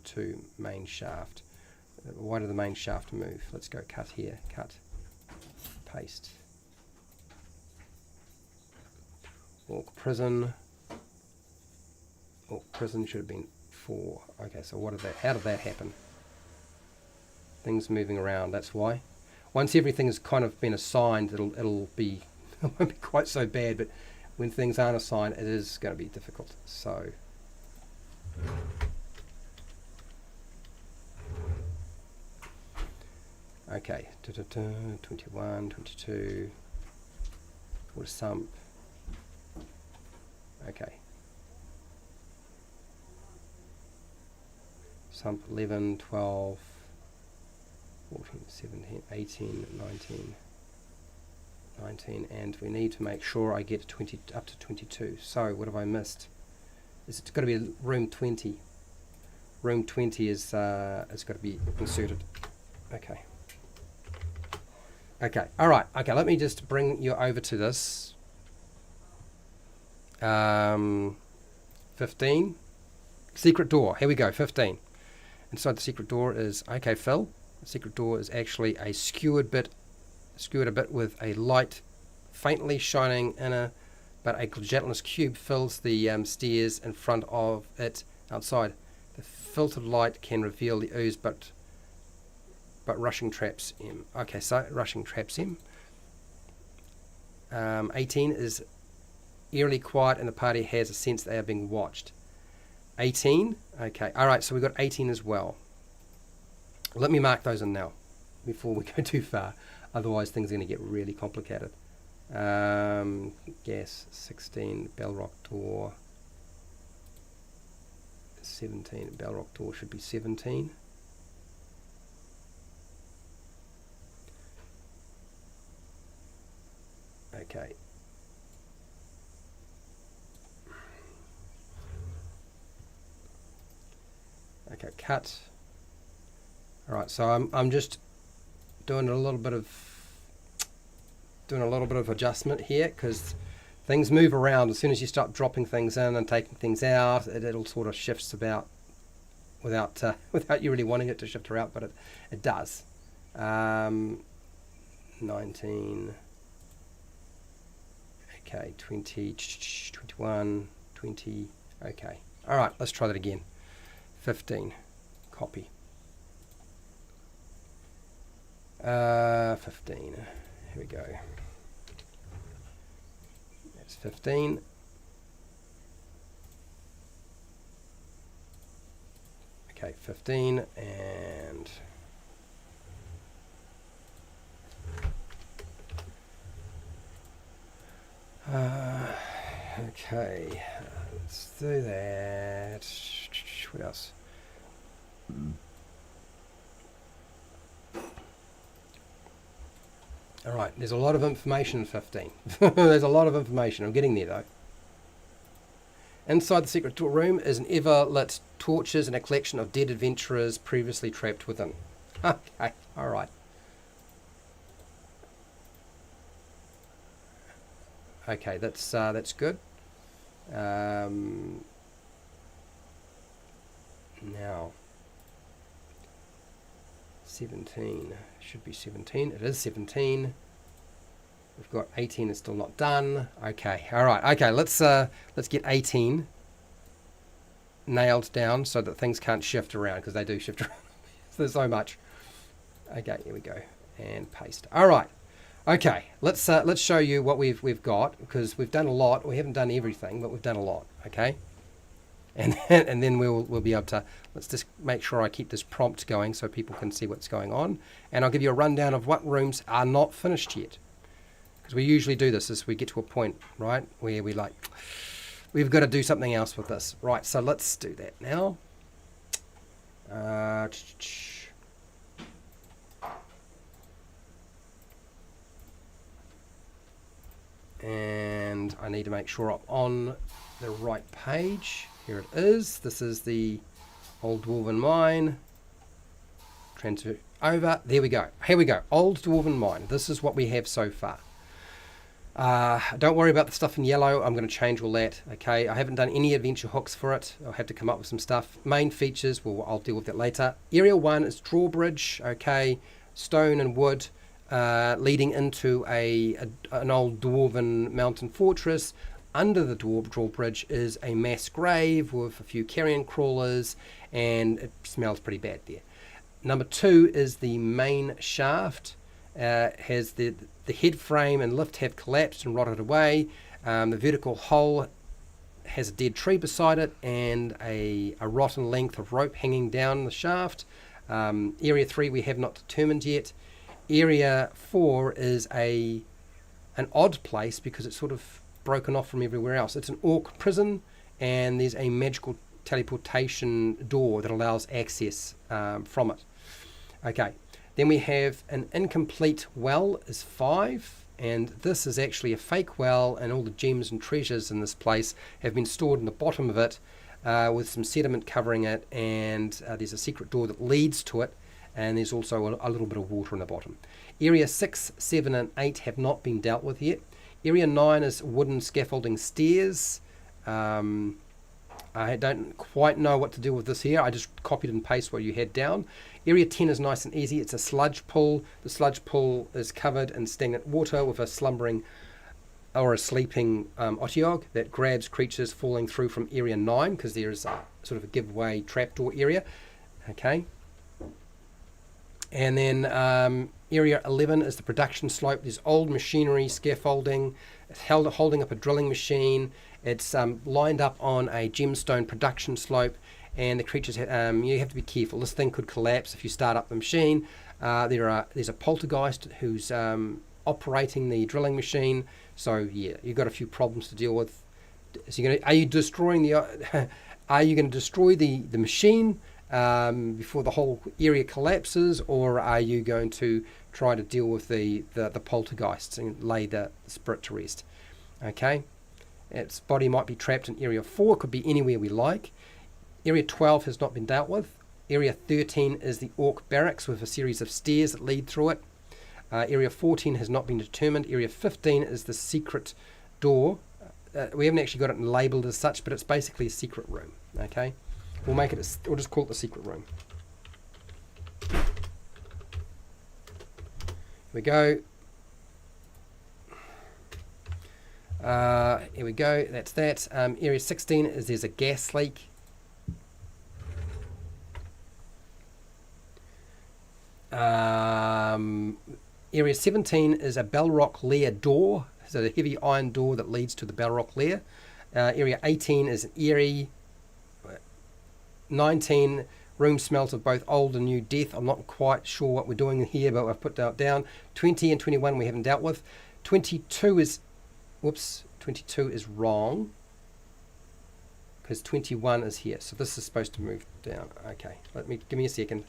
to main shaft. Why did the main shaft move? Let's go cut here. Cut. Paste. Orc prison. Orc prison should have been 4. Okay, so what did that? How did that happen? Things moving around. That's why. Once everything has kind of been assigned, it'll be it won't be quite so bad. But when things aren't assigned, it is going to be difficult. So. Okay, 21, 22, water sump. Okay. Sump 11, 12, 14, 17, 18, 19, 19, and we need to make sure I get 20 up to 22. So what have I missed? Is it's got to be room 20. Room 20 is it's got to be inserted. Okay. Okay. All right. Okay. Let me just bring you over to this. 15. Secret door. Here we go. 15. Inside the secret door is okay. Phil. The secret door is actually a skewered a bit with a light, faintly shining inner. But a gelatinous cube fills the stairs in front of it outside. The filtered light can reveal the ooze, but rushing traps him. Okay, so rushing traps him. 18 is eerily quiet, and the party has a sense they are being watched. 18. Okay, all right. So we've got 18 as well. Let me mark those in now before we go too far. Otherwise, things are going to get really complicated. Gas 16, Bellrock door 17, Bellrock door should be 17. Okay. Okay, cut. All right, so I'm just doing a little bit of adjustment here because things move around. As soon as you start dropping things in and taking things out, it'll sort of shifts about without you really wanting it to shift around, but it does. 19. Okay, 20, 21, 20. Okay. All right, let's try that again. 15. Copy. 15. Here we go. That's 15. Okay, 15 and okay, let's do that. What else? All right, there's a lot of information in 15. There's a lot of information. I'm getting there though. Inside the secret room is an ever-lit torches and a collection of dead adventurers previously trapped within. Okay, all right. Okay, that's good. Now, Now, 17 should be 17. It is 17. We've got 18 is still not done. Okay, all right. Okay, let's get 18 nailed down so that things can't shift around, because they do shift around. There's so much. Okay, here we go, and paste. All right. Okay, let's show you what we've got, because we've done a lot. We haven't done everything, but we've done a lot. Okay, and then we'll be able to, let's just make sure I keep this prompt going so people can see what's going on, and I'll give you a rundown of what rooms are not finished yet, because we usually do this as we get to a point, right, where we like, we've got to do something else with this. Right, so let's do that now. And I need to make sure I'm on the right page. Here it is. This is the Old Dwarven Mine. Transfer over. There we go. Here we go. Old Dwarven Mine. This is what we have so far. Don't worry about the stuff in yellow. I'm going to change all that. Okay. I haven't done any adventure hooks for it. I'll have to come up with some stuff. Main features. Well, I'll deal with that later. Area 1 is drawbridge. Okay. Stone and wood. Leading into an old dwarven mountain fortress. Under the drawbridge is a mass grave with a few carrion crawlers, and it smells pretty bad there. Number 2 is the main shaft. Has the head frame and lift have collapsed and rotted away. The vertical hole has a dead tree beside it and a rotten length of rope hanging down the shaft. Area 3 we have not determined yet. Area 4 is an odd place because it's sort of broken off from everywhere else. It's an orc prison, and there's a magical teleportation door that allows access from it. Okay, then we have an incomplete well is 5, and this is actually a fake well, and all the gems and treasures in this place have been stored in the bottom of it with some sediment covering it, and there's a secret door that leads to it. And there's also a little bit of water in the bottom. Area 6, 7, and 8 have not been dealt with yet. Area 9 is wooden scaffolding stairs. I don't quite know what to do with this here. I just copied and pasted what you had down. Area 10 is nice and easy. It's a sludge pool. The sludge pool is covered in stagnant water with a slumbering or a sleeping Otyog that grabs creatures falling through from Area 9, because there is a sort of a giveaway trapdoor area. Okay. And then area 11 is the production slope. There's old machinery, scaffolding. It's holding up a drilling machine. It's lined up on a gemstone production slope, and the creatures you have to be careful. This thing could collapse if you start up the machine. There's a poltergeist who's operating the drilling machine. So yeah, you've got a few problems to deal with. So are you destroying the? Are you going to destroy the machine before the whole area collapses, or are you going to try to deal with the poltergeists and lay the spirit to rest? Okay, its body might be trapped in area 4, could be anywhere we like. Area 12 has not been dealt with. Area 13 is the orc barracks with a series of stairs that lead through it. Area 14 has not been determined. Area 15 is the secret door. We haven't actually got it labelled as such, but it's basically a secret room. Okay, we'll just call it the secret room. Here we go. Here we go. That's that. Area 16 is there's a gas leak. Area 17 is a Balrock lair door. So a heavy iron door that leads to the Balrock lair. Area 18 is an eerie. 19 room smells of both old and new death. I'm not quite sure what we're doing here, but I've put that down. 20 and 21 we haven't dealt with. 22 is, whoops, 22 is wrong, because 21 is here. So this is supposed to move down. Okay, give me a second.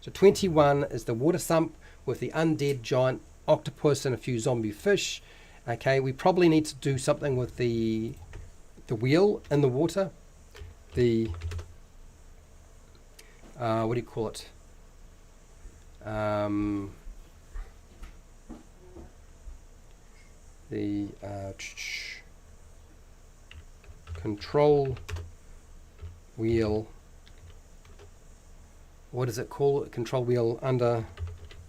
So 21 is the water sump with the undead giant octopus and a few zombie fish. Okay, we probably need to do something with the wheel in the water. The what do you call it? The control wheel. What is it called? Control wheel under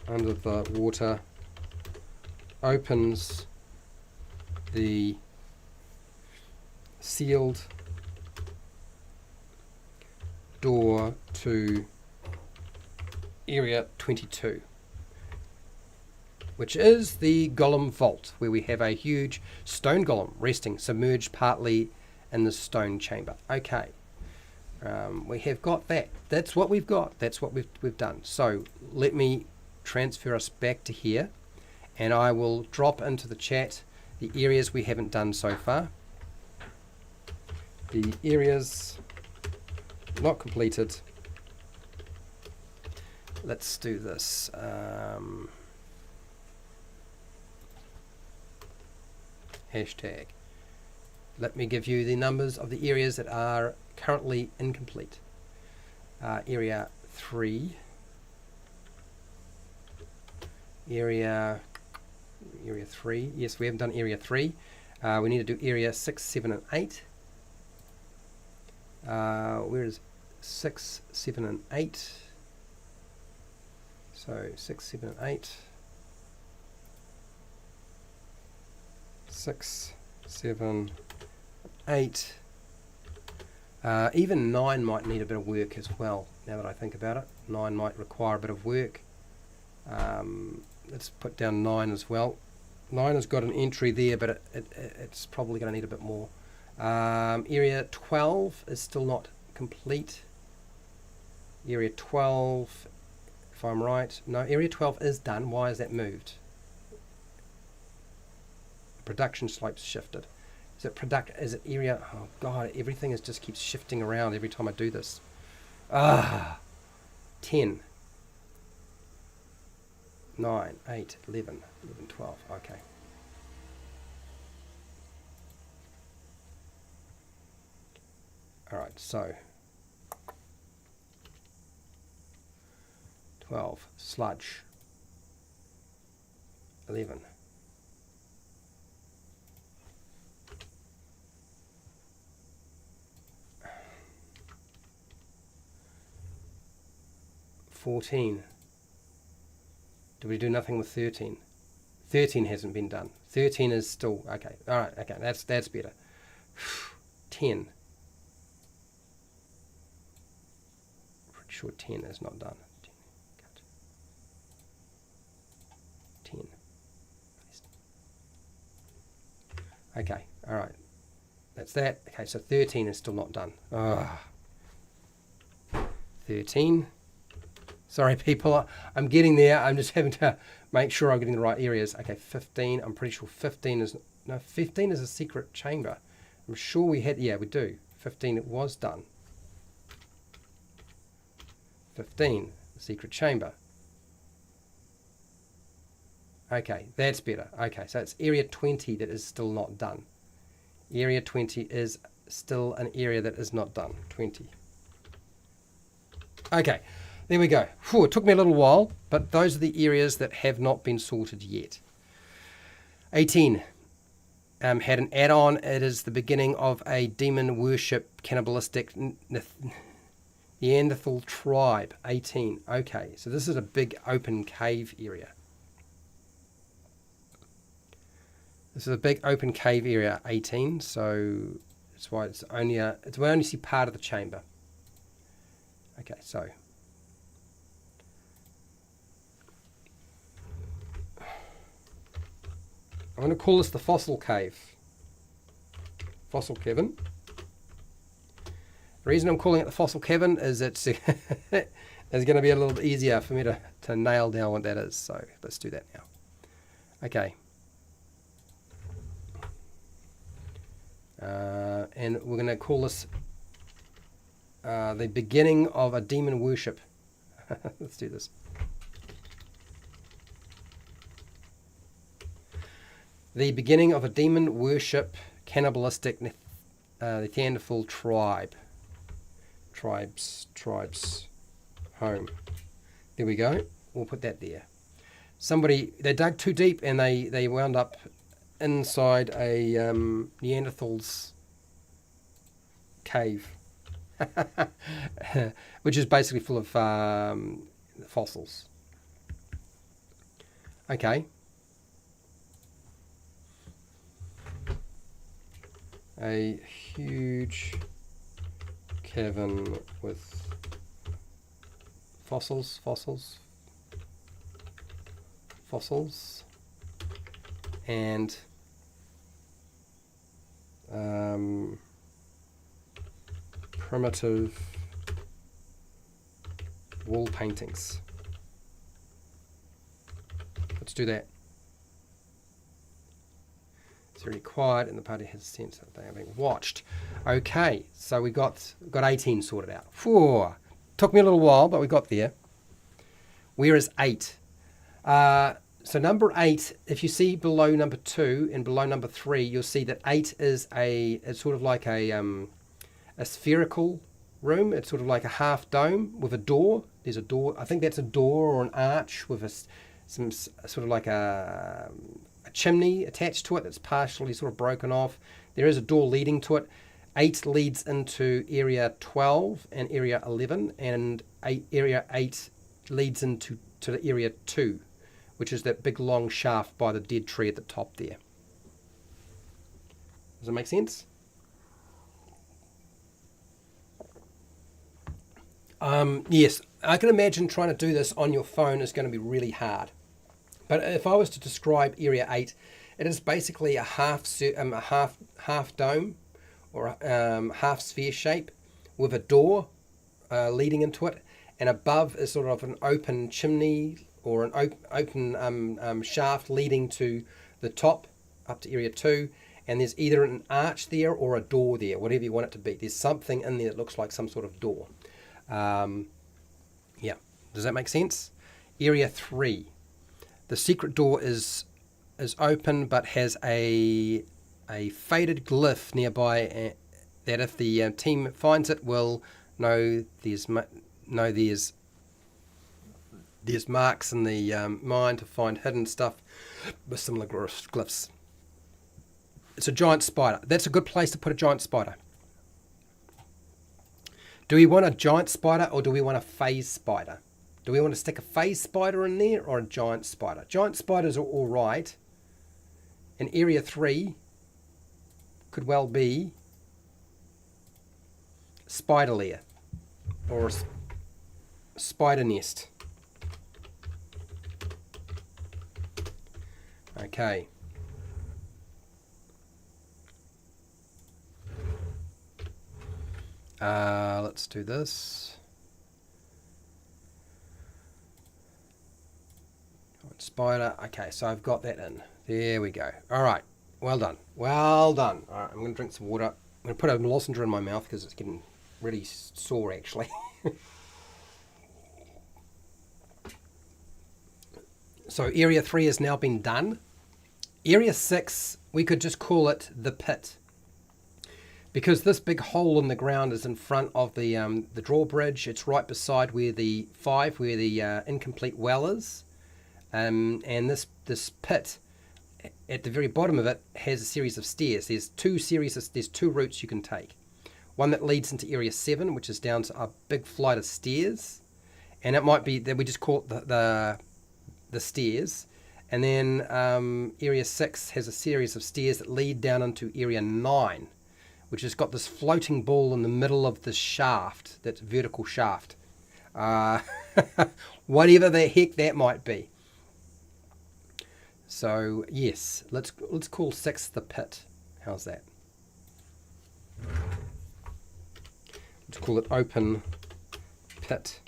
the water opens the sealed door to area 22, which is the golem vault, where we have a huge stone golem resting submerged partly in the stone chamber. Okay, we have got that. That's what we've got. That's what we've done. So let me transfer us back to here, and I will drop into the chat the areas we haven't done so far. The areas not completed. Let's do this. Hashtag. Let me give you the numbers of the areas that are currently incomplete. Area 3. Area 3. Yes, we haven't done area 3. We need to do area 6, 7, and 8. Where is 6, 7, and 8? So 6, 7, and 8. 6, 7, 8. Even 9 might need a bit of work as well, now that I think about it. 9 might require a bit of work. Let's put down 9 as well. 9 has got an entry there, but it's probably going to need a bit more. Area 12 is still not complete. Area 12, if I'm right. No, area 12 is done. Why is that moved? Production slopes shifted. Is it area? Oh god, everything just keeps shifting around every time I do this. 10, 9, 8, 11, 12. Okay. All right, so 12, sludge. 11. 14. Do we do nothing with 13? 13 hasn't been done. 13 is still okay. All right, okay, that's better. 10. Pretty sure 10 is not done. 10. Okay, all right. That's that. Okay, so 13 is still not done. 13. Sorry, people. I'm getting there. I'm just having to make sure I'm getting the right areas. Okay, 15. I'm pretty sure 15 is... No, 15 is a secret chamber. I'm sure we had... Yeah, we do. 15, it was done. 15, the secret chamber. Okay, that's better. Okay, so it's area 20 that is still not done. Area 20 is still an area that is not done. 20. Okay. There we go. Whew, it took me a little while, but those are the areas that have not been sorted yet. 18 had an add-on. It is the beginning of a demon worship cannibalistic Neanderthal tribe. 18. Okay, so this is a big open cave area. This is a big open cave area. 18. So that's why it's only we only see part of the chamber. Okay, so. I'm going to call this the fossil cave. Fossil cavern. The reason I'm calling it the fossil cavern is it's going to be a little bit easier for me to nail down what that is. So let's do that now. Okay. And we're going to call this the beginning of a demon worship. Let's do this. The beginning of a demon worship cannibalistic Neanderthal tribe. Tribes home. There we go. We'll put that there. They dug too deep and they wound up inside a Neanderthal's cave, which is basically full of fossils. Okay. A huge cavern with fossils, and primitive wall paintings. Let's do that. It's very quiet and the party has a sense that they are being watched. Okay, so we got 18 sorted out. Whew. Took me a little while, but we got there. Where is 8? So number 8, if you see below number 2 and below number 3, you'll see that 8 is it's sort of like a spherical room. It's sort of like a half dome with a door. There's a door. I think that's a door or an arch with some sort of like a chimney attached to it that's partially sort of broken off. There is a door leading to it. 8 leads into area 12 and area 11, and area 8 leads into the area 2, which is that big long shaft by the dead tree at the top there. Does that make sense? Yes, I can imagine trying to do this on your phone is going to be really hard. But if I was to describe area 8, it is basically a half dome or half sphere shape with a door leading into it, and above is sort of an open chimney or an open shaft leading to the top up to area 2, and there's either an arch there or a door there, whatever you want it to be. There's something in there that looks like some sort of door. Yeah, does that make sense? Area 3. The secret door is open but has a faded glyph nearby that if the team finds it will know there's marks in the mine to find hidden stuff with similar glyphs. It's a giant spider. That's a good place to put a giant spider. Do we want a giant spider or do we want a phase spider? Do we want to stick a phase spider in there or a giant spider? Giant spiders are all right. And area 3 could well be spider lair or a spider nest. Okay. Let's do this. Spider. Okay, so I've got that in. There we go. All right. Well done. Well done. All right, I'm going to drink some water. I'm going to put a lozenge in my mouth because it's getting really sore, actually. So area 3 has now been done. Area 6, we could just call it the pit, because this big hole in the ground is in front of the drawbridge. It's right beside where the incomplete well is, and this pit at the very bottom of it has a series of stairs. There's two routes you can take. One that leads into area 7, which is down to a big flight of stairs, and it might be that we just call it the stairs. And then area 6 has a series of stairs that lead down into area 9, which has got this floating ball in the middle of the shaft, that's vertical shaft. Whatever the heck that might be. So yes, let's call 6 the pit. How's that? Let's call it open pit.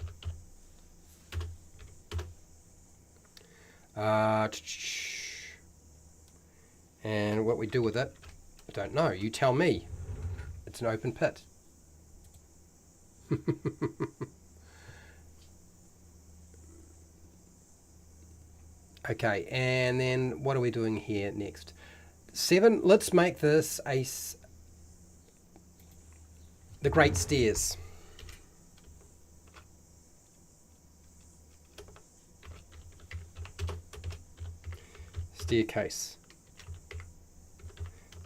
And what we do with it, I don't know. You tell me. It's an open pit. Okay, and then what are we doing here next? 7, let's make this the Great Stairs. Staircase.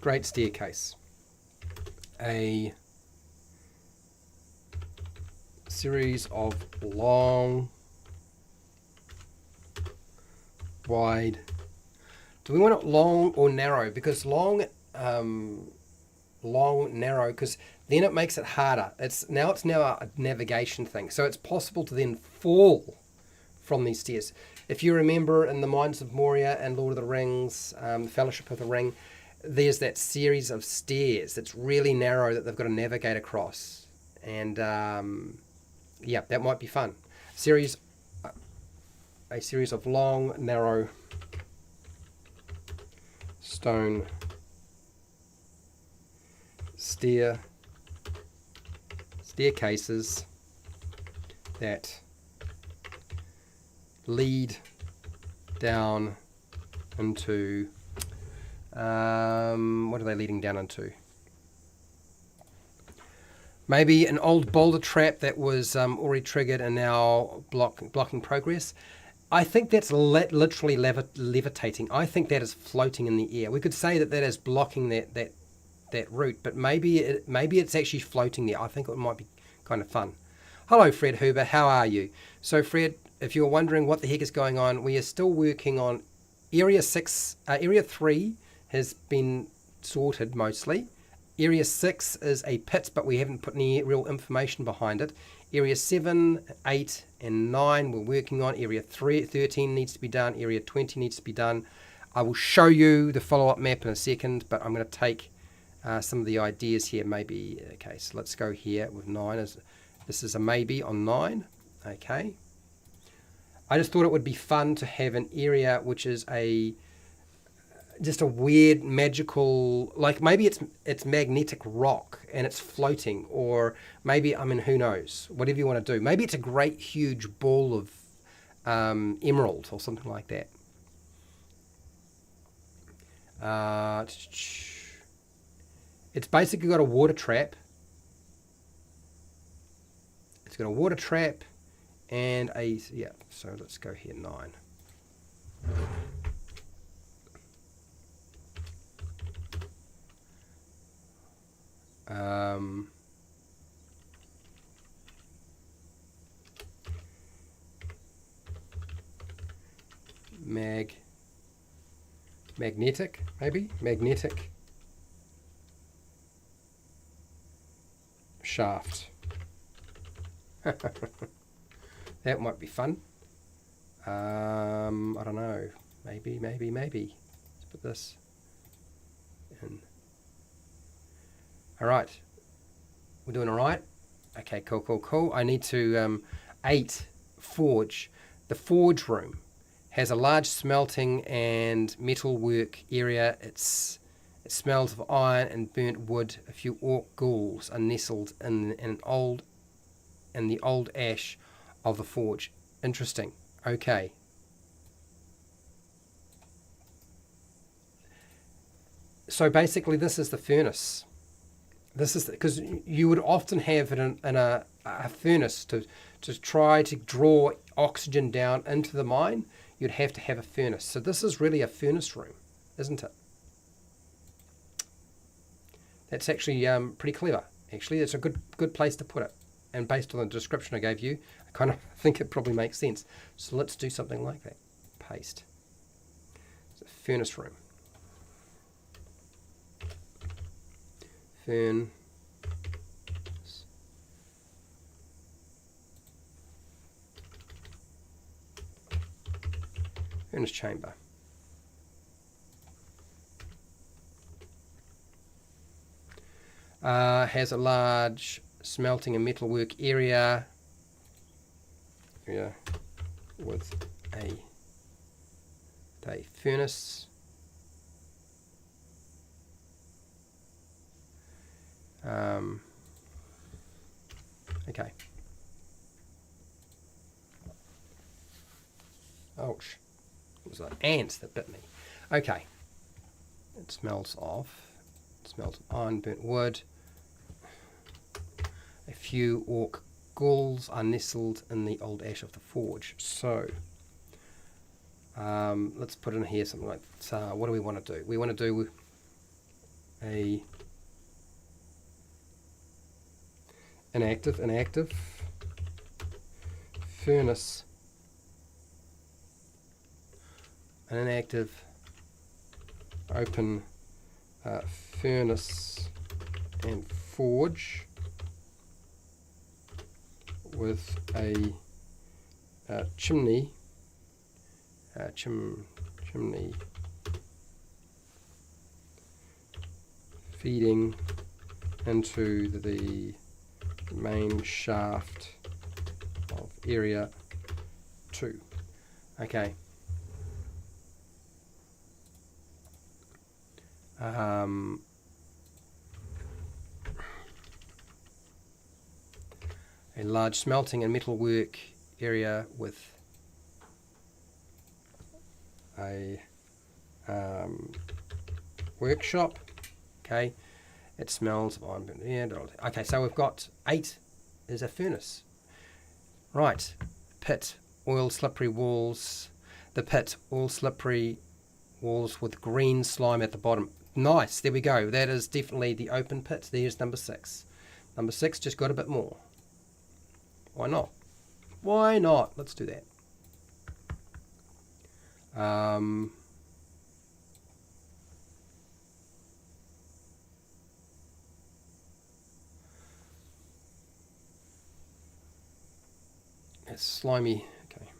Great staircase. A series of long, wide. Do we want it long or narrow? Because long long, narrow, because then it makes it harder. It's now a navigation thing. So it's possible to then fall from these stairs. If you remember in the Mines of Moria and Lord of the Rings, Fellowship of the Ring, there's that series of stairs that's really narrow that they've got to navigate across. And yeah, that might be fun. A series of long, narrow stone staircases that lead down into what are they leading down into? Maybe an old boulder trap that was already triggered and now blocking progress. I think that's literally levitating. I think that is floating in the air. We could say that is blocking that route, but maybe it's actually floating there. I think it might be kind of fun. Hello, Fred Huber. How are you? So, Fred, if you're wondering what the heck is going on, we are still working on Area 6. Area 3 has been sorted mostly. Area 6 is a pit, but we haven't put any real information behind it. Area 7, 8, and 9 we're working on. Area 13 needs to be done. Area 20 needs to be done. I will show you the follow-up map in a second, but I'm going to take some of the ideas here. Maybe, okay, so let's go here with 9. This is a maybe on 9. Okay. I just thought it would be fun to have an area which is just a weird magical, like maybe it's magnetic rock and it's floating, or maybe, I mean, who knows, whatever you want to do. Maybe it's a great huge ball of emerald or something like that. It's basically got a water trap. It's got a water trap and yeah, so let's go here, 9. Magnetic, maybe? Magnetic shaft. That might be fun. I don't know. Maybe. Let's put this in. All right. We're doing all right? Okay, cool. I need to 8, forge. The forge room has a large smelting and metalwork area. It smells of iron and burnt wood. A few orc ghouls are nestled in the old ash of the forge. Interesting. Okay. So basically this is the furnace. This is because you would often have it in a furnace to try to draw oxygen down into the mine. You'd have to have a furnace. So this is really a furnace room, isn't it? That's actually pretty clever. Actually, it's a good place to put it. And based on the description I gave you, I kind of think it probably makes sense. So let's do something like that. Paste. It's a furnace room. Furnace chamber. Has a large smelting and metalwork area with a furnace. Okay. Ouch. It was an ant that bit me. Okay. It smells of iron, burnt wood. A few orc ghouls are nestled in the old ash of the forge. So, let's put in here something like, what do we want to do? We want to do an active furnace, an inactive open furnace and forge with a chimney feeding into the main shaft of area 2. Okay. A large smelting and metalwork area with a workshop. Okay, it smells. Okay, so we've got 8 is a furnace. Right, pit, oil slippery walls. The pit, oil slippery walls with green slime at the bottom. Nice, there we go. That is definitely the open pit. There's number 6. Number 6 just got a bit more. Why not? Why not? Let's do that. It's slimy. Okay.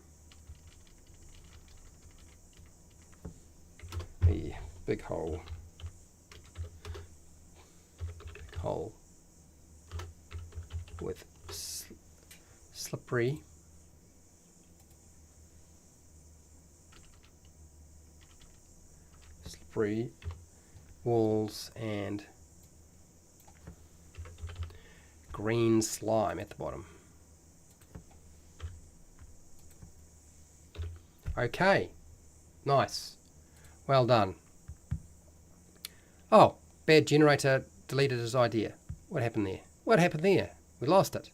A big hole. Big hole with slippery walls and green slime at the bottom. Okay, nice, well done. Oh, bad generator deleted his idea. What happened there? What happened there? We lost it.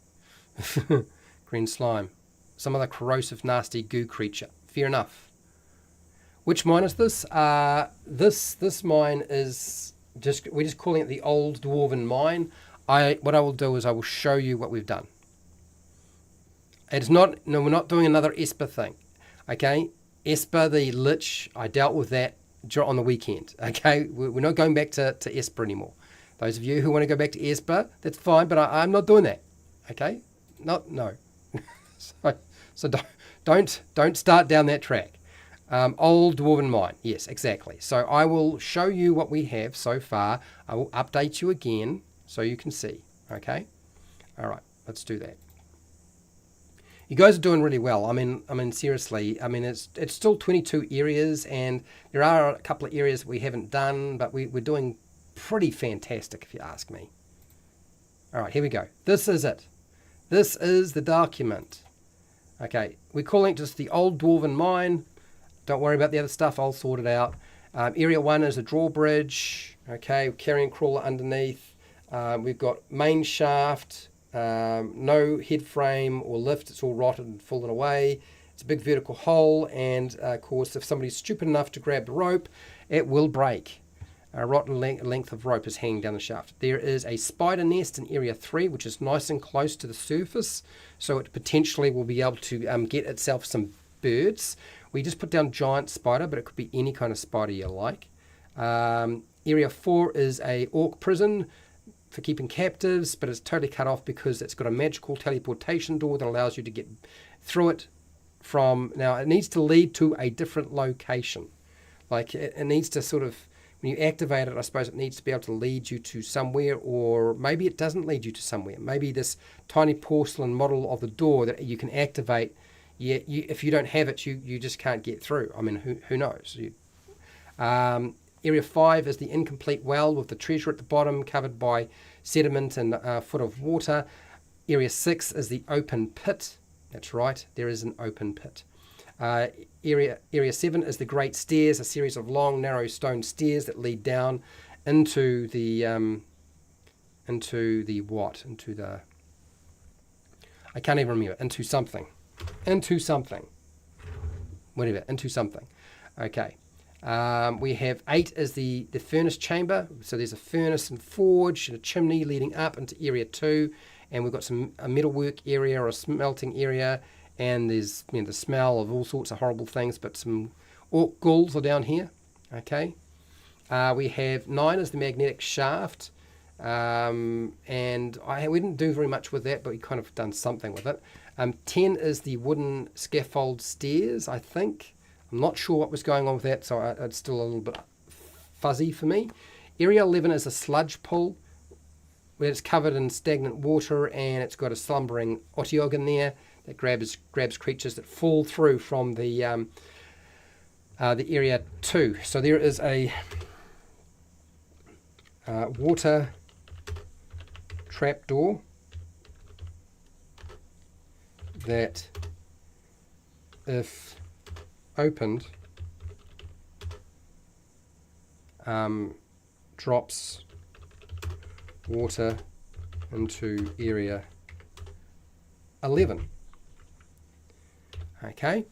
Green slime, some other corrosive nasty goo creature. Fair enough. Which mine is this? This mine is we're just calling it the Old Dwarven Mine. What I will do is I will show you what we've done. It's not, no, we're not doing another Esper thing. Okay, Esper the Lich, I dealt with that on the weekend. Okay, we're not going back to Esper anymore. Those of you who want to go back to Esper, that's fine, but I'm not doing that. Okay, no. so don't start down that track. Old Dwarven Mine, yes, exactly. So I will show you what we have so far. I will update you again so you can see. Okay, all right, let's do that. You guys are doing really well. I mean, seriously. I mean, it's still 22 areas, and there are a couple of areas that we haven't done, but we're doing pretty fantastic, if you ask me. All right, here we go. This is it. This is the document. Okay, we're calling it just the Old Dwarven Mine. Don't worry about the other stuff. I'll sort it out. Area 1 is a drawbridge. Okay, carrying crawler underneath. We've got main shaft. No head frame or lift. It's all rotted and fallen away. It's a big vertical hole, and of course, if somebody's stupid enough to grab the rope, it will break. A rotten length of rope is hanging down the shaft. There is a spider nest in area 3, which is nice and close to the surface, so it potentially will be able to get itself some birds. We just put down giant spider, but it could be any kind of spider you like. Area 4 is a orc prison for keeping captives, but it's totally cut off because it's got a magical teleportation door that allows you to get through it from... Now, it needs to lead to a different location. Like, it needs to sort of... When you activate it, I suppose it needs to be able to lead you to somewhere, or maybe it doesn't lead you to somewhere. Maybe this tiny porcelain model of the door that you can activate, if you don't have it, you just can't get through. I mean, who knows? Area 5 is the incomplete well with the treasure at the bottom covered by sediment and a foot of water. Area 6 is the open pit. That's right, there is an open pit. Area 7 is the Great Stairs, a series of long, narrow stone stairs that lead down into the I can't even remember, into something. Okay. We have 8 as the furnace chamber. So there's a furnace and forge and a chimney leading up into area 2. And we've got a metalwork area or a smelting area. And there's the smell of all sorts of horrible things, but some orc ghouls are down here. Okay. We have 9 as the magnetic shaft. And we didn't do very much with that, but we kind of done something with it. 10 is the wooden scaffold stairs, I think. I'm not sure what was going on with that, so it's still a little bit fuzzy for me. Area 11 is a sludge pool where it's covered in stagnant water, and it's got a slumbering otiog in there that grabs creatures that fall through from the area 2. So there is a water trapdoor that, if opened, drops water into area 11. Okay.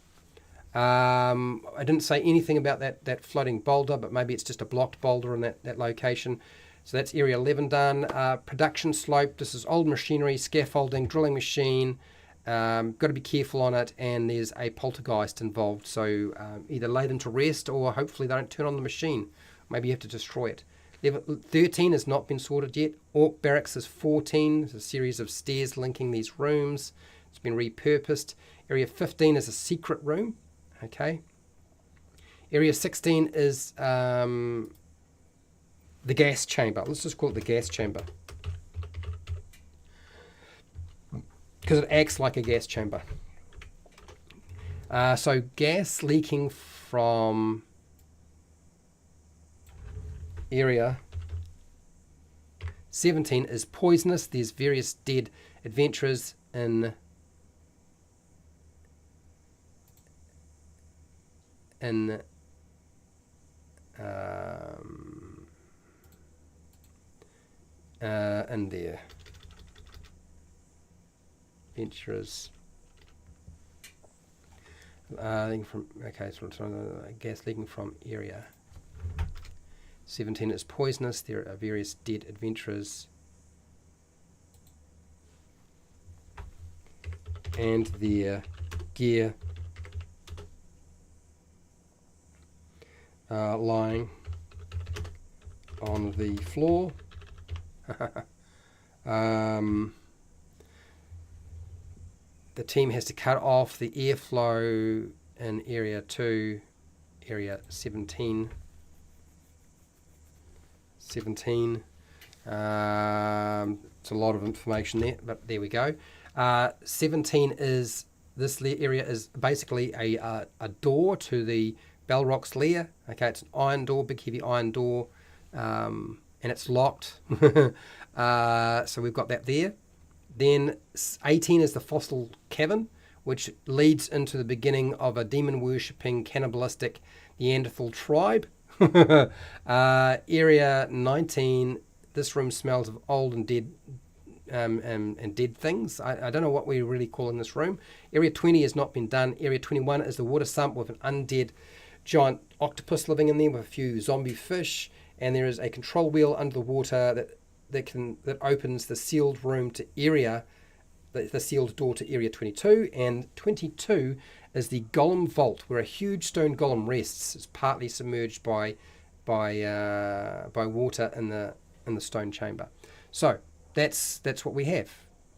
I didn't say anything about that floating boulder, but maybe it's just a blocked boulder in that location. So that's area 11 done. Production slope. This is old machinery, scaffolding, drilling machine. Got to be careful on it, and there's a poltergeist involved. So either lay them to rest, or hopefully they don't turn on the machine. Maybe you have to destroy it. Level 13 has not been sorted yet. Orc barracks is 14. There's a series of stairs linking these rooms. It's been repurposed. Area 15 is a secret room. Okay. Area 16 is the gas chamber. Let's just call it the gas chamber, because it acts like a gas chamber. So gas leaking from area 17 is poisonous. There's various dead adventurers in there. Adventurers. Gas leaking from area 17 is poisonous. There are various dead adventurers and their gear lying on the floor. The team has to cut off the airflow in area 2, area 17. It's a lot of information there, but there we go. 17 is, this area is basically a door to the Balrog's lair. Okay, it's an iron door, big heavy iron door, and it's locked. So we've got that there. Then 18 is the fossil cavern, which leads into the beginning of a demon-worshipping, cannibalistic Neanderthal tribe. Area 19, this room smells of old and dead dead things. I don't know what we really call in this room. Area 20 has not been done. Area 21 is the water sump with an undead giant octopus living in there with a few zombie fish, and there is a control wheel under the water that opens the sealed room to area, the sealed door to area 22, and 22 is the golem vault, where a huge stone golem rests. It's partly submerged by water in the stone chamber. So that's what we have.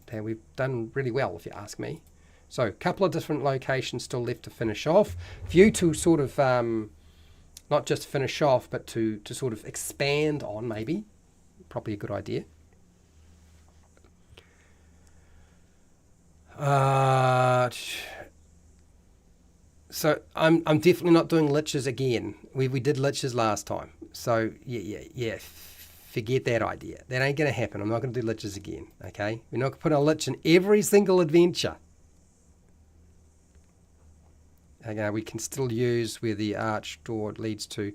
And we've done really well, if you ask me. So a couple of different locations still left to finish off. For you to sort of not just finish off, but to sort of expand on, maybe. Probably a good idea. So I'm definitely not doing liches again. We did liches last time. So yeah. Forget that idea. That ain't going to happen. I'm not going to do liches again. Okay? We're not going to put a lich in every single adventure. Okay, we can still use where the arch door leads to.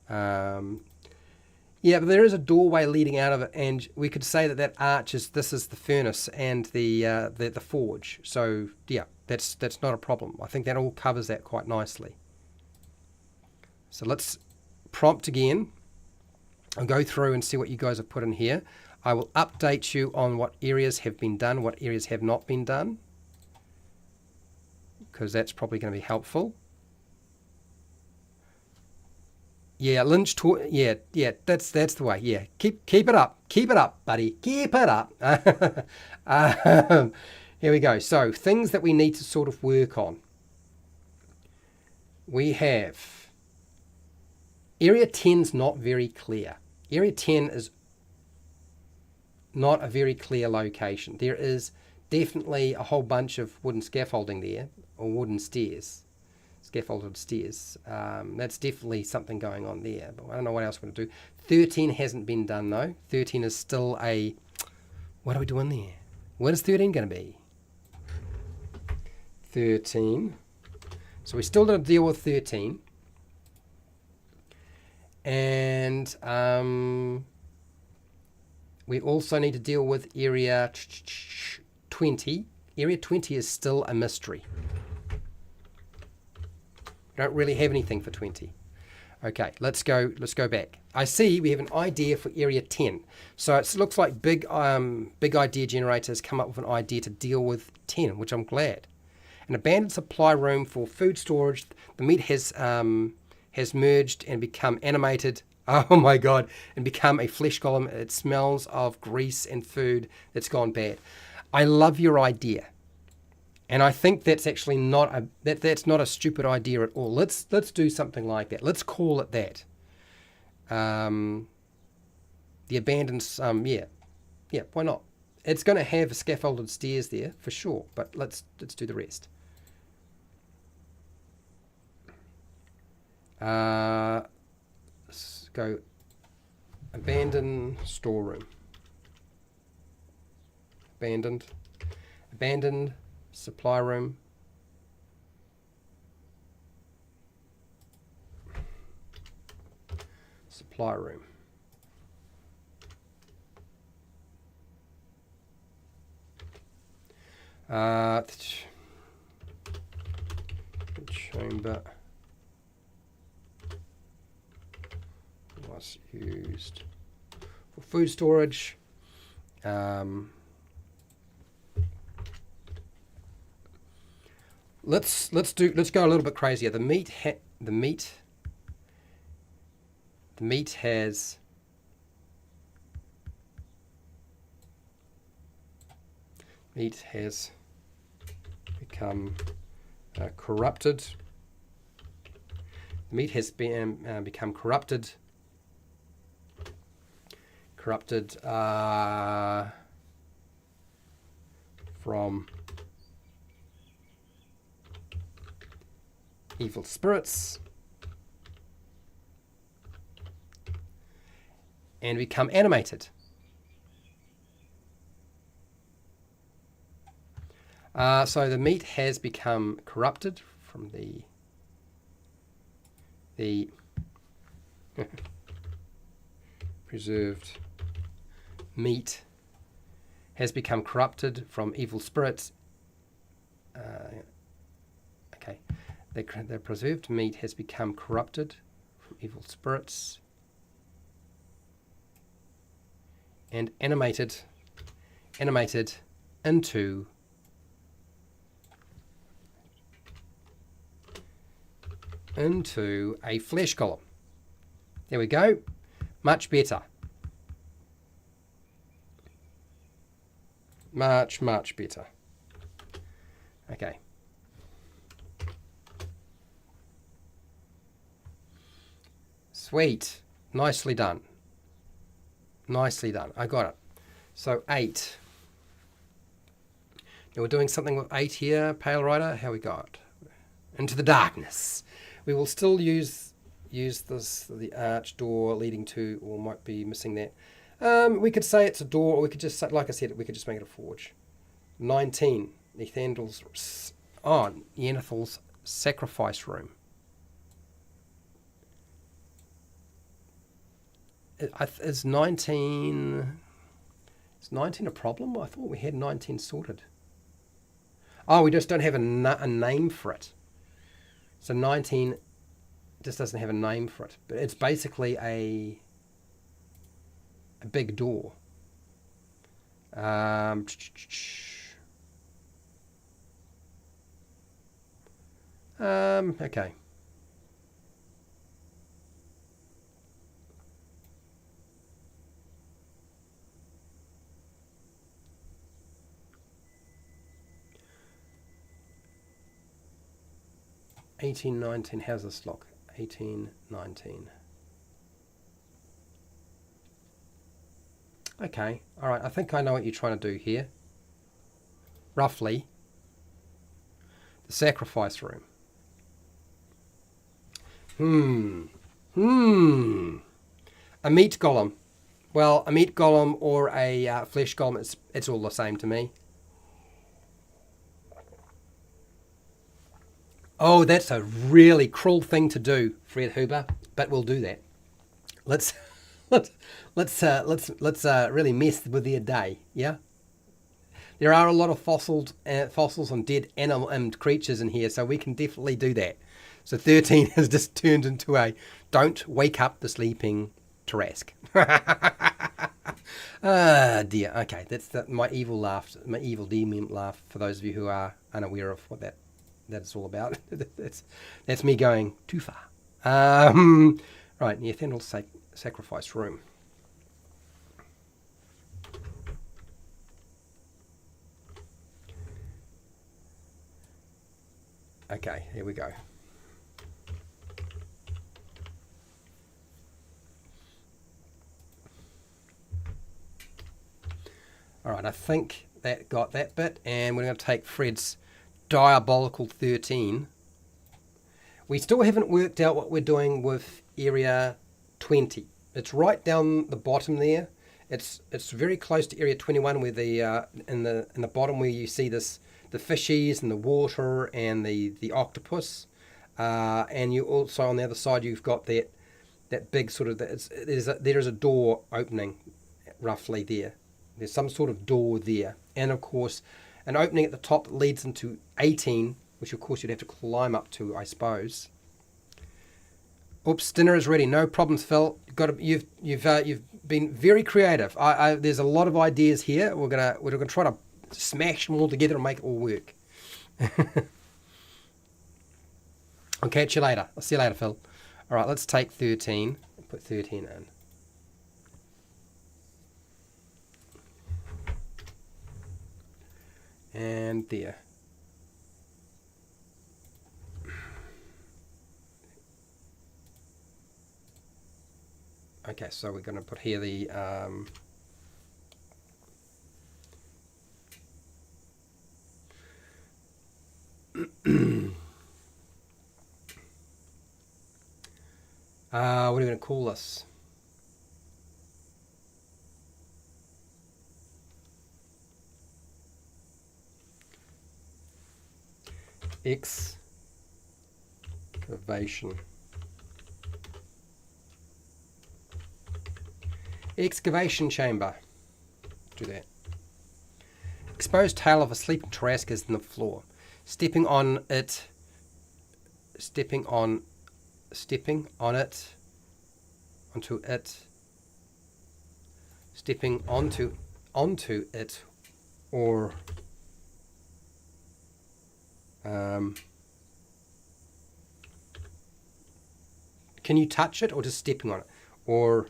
Yeah, but there is a doorway leading out of it, and we could say that arch is the furnace and the forge. So yeah, that's not a problem. I think that all covers that quite nicely. So let's prompt again. I'll go through and see what you guys have put in here. I will update you on what areas have been done, what areas have not been done, because that's probably going to be helpful. Yeah, Lynch taught. Yeah, yeah, that's the way. Yeah, keep it up, buddy, keep it up. um, Here we go. So things that we need to sort of work on. We have Area 10's not very clear. Area 10 is not a very clear location. There is definitely a whole bunch of wooden scaffolding there, or wooden stairs, scaffolded stairs. That's definitely something going on there, but I don't know what else we're going to do. 13 hasn't been done though. 13 is still a... What are we doing there? What is 13 going to be? 13. So we still got to deal with 13. And we also need to deal with area 20. Area 20 is still a mystery. We don't really have anything for 20. Okay, let's go back. I see we have an idea for area 10. So it looks like big idea generators come up with an idea to deal with 10, which I'm glad. An abandoned supply room for food storage. The meat has merged and become animated. Oh my god, and become a flesh golem. It smells of grease and food that's gone bad. I love your idea. And I think that's actually not that's not a stupid idea at all. Let's do something like that. Let's call it that. The abandoned yeah, why not? It's going to have scaffolded stairs there for sure, but let's do the rest. Let's go abandoned storeroom. Abandoned supply room. Supply room. Chamber was used for food storage. Let's go a little bit crazier. The meat has become corrupted. The meat has become corrupted. From evil spirits and become animated. So the meat has become corrupted from the preserved meat has become corrupted from evil spirits. Okay, the preserved meat has become corrupted from evil spirits and animated into a flesh golem. There we go. Much better. Much better. Okay. Sweet. Nicely done. Nicely done. I got it. So 8. Now we're doing something with 8 here, Pale Rider. How we got? Into the darkness. We will still use the arch door leading to, or might be missing that. We could say it's a door, or we could just say, like I said, we could just make it a forge. 19. Neanderthal's sacrifice room. Is 19 a problem? I thought we had 19 sorted. Oh, we just don't have a name for it. So 19 just doesn't have a name for it. But it's basically a big door. Okay. 1819. How's this look? 1819. Okay, all right. I think I know what you're trying to do here. Roughly. The sacrifice room. A meat golem. Well, a meat golem or a flesh golem, it's all the same to me. Oh, that's a really cruel thing to do, Fred Huber, but we'll do that. Let's really mess with their day, yeah? There are a lot of fossils and dead animal and creatures in here, so we can definitely do that. So 13 has just turned into a don't wake up the sleeping Tarrasque. Ah, dear. Okay, that's my evil laugh, my evil demon laugh. For those of you who are unaware of what that is all about, that's me going too far. Right, the Eternal Sacrifice Room. Okay, here we go. All right, I think that got that bit, and we're going to take Fred's diabolical 13. We still haven't worked out what we're doing with area 20. It's right down the bottom there. It's very close to area 21, where the in the bottom where you see the fishies and the water and the octopus, and you also on the other side you've got that big sort of there is a door opening roughly there. There's some sort of door there, and of course an opening at the top that leads into 18, which of course you'd have to climb up to, I suppose. Oops, dinner is ready. No problems, Phil. You've been very creative. There's a lot of ideas here. We're gonna try to smash them all together and make it all work. I'll catch you later. I'll see you later, Phil. All right, let's take 13 and put 13 in. And there. Okay, so we're going to put here the what are we going to call this? Excavation chamber. Do that. Exposed tail of a sleeping Tarrasque is in the floor. Stepping on it, onto it, or can you touch it, or just stepping on it, or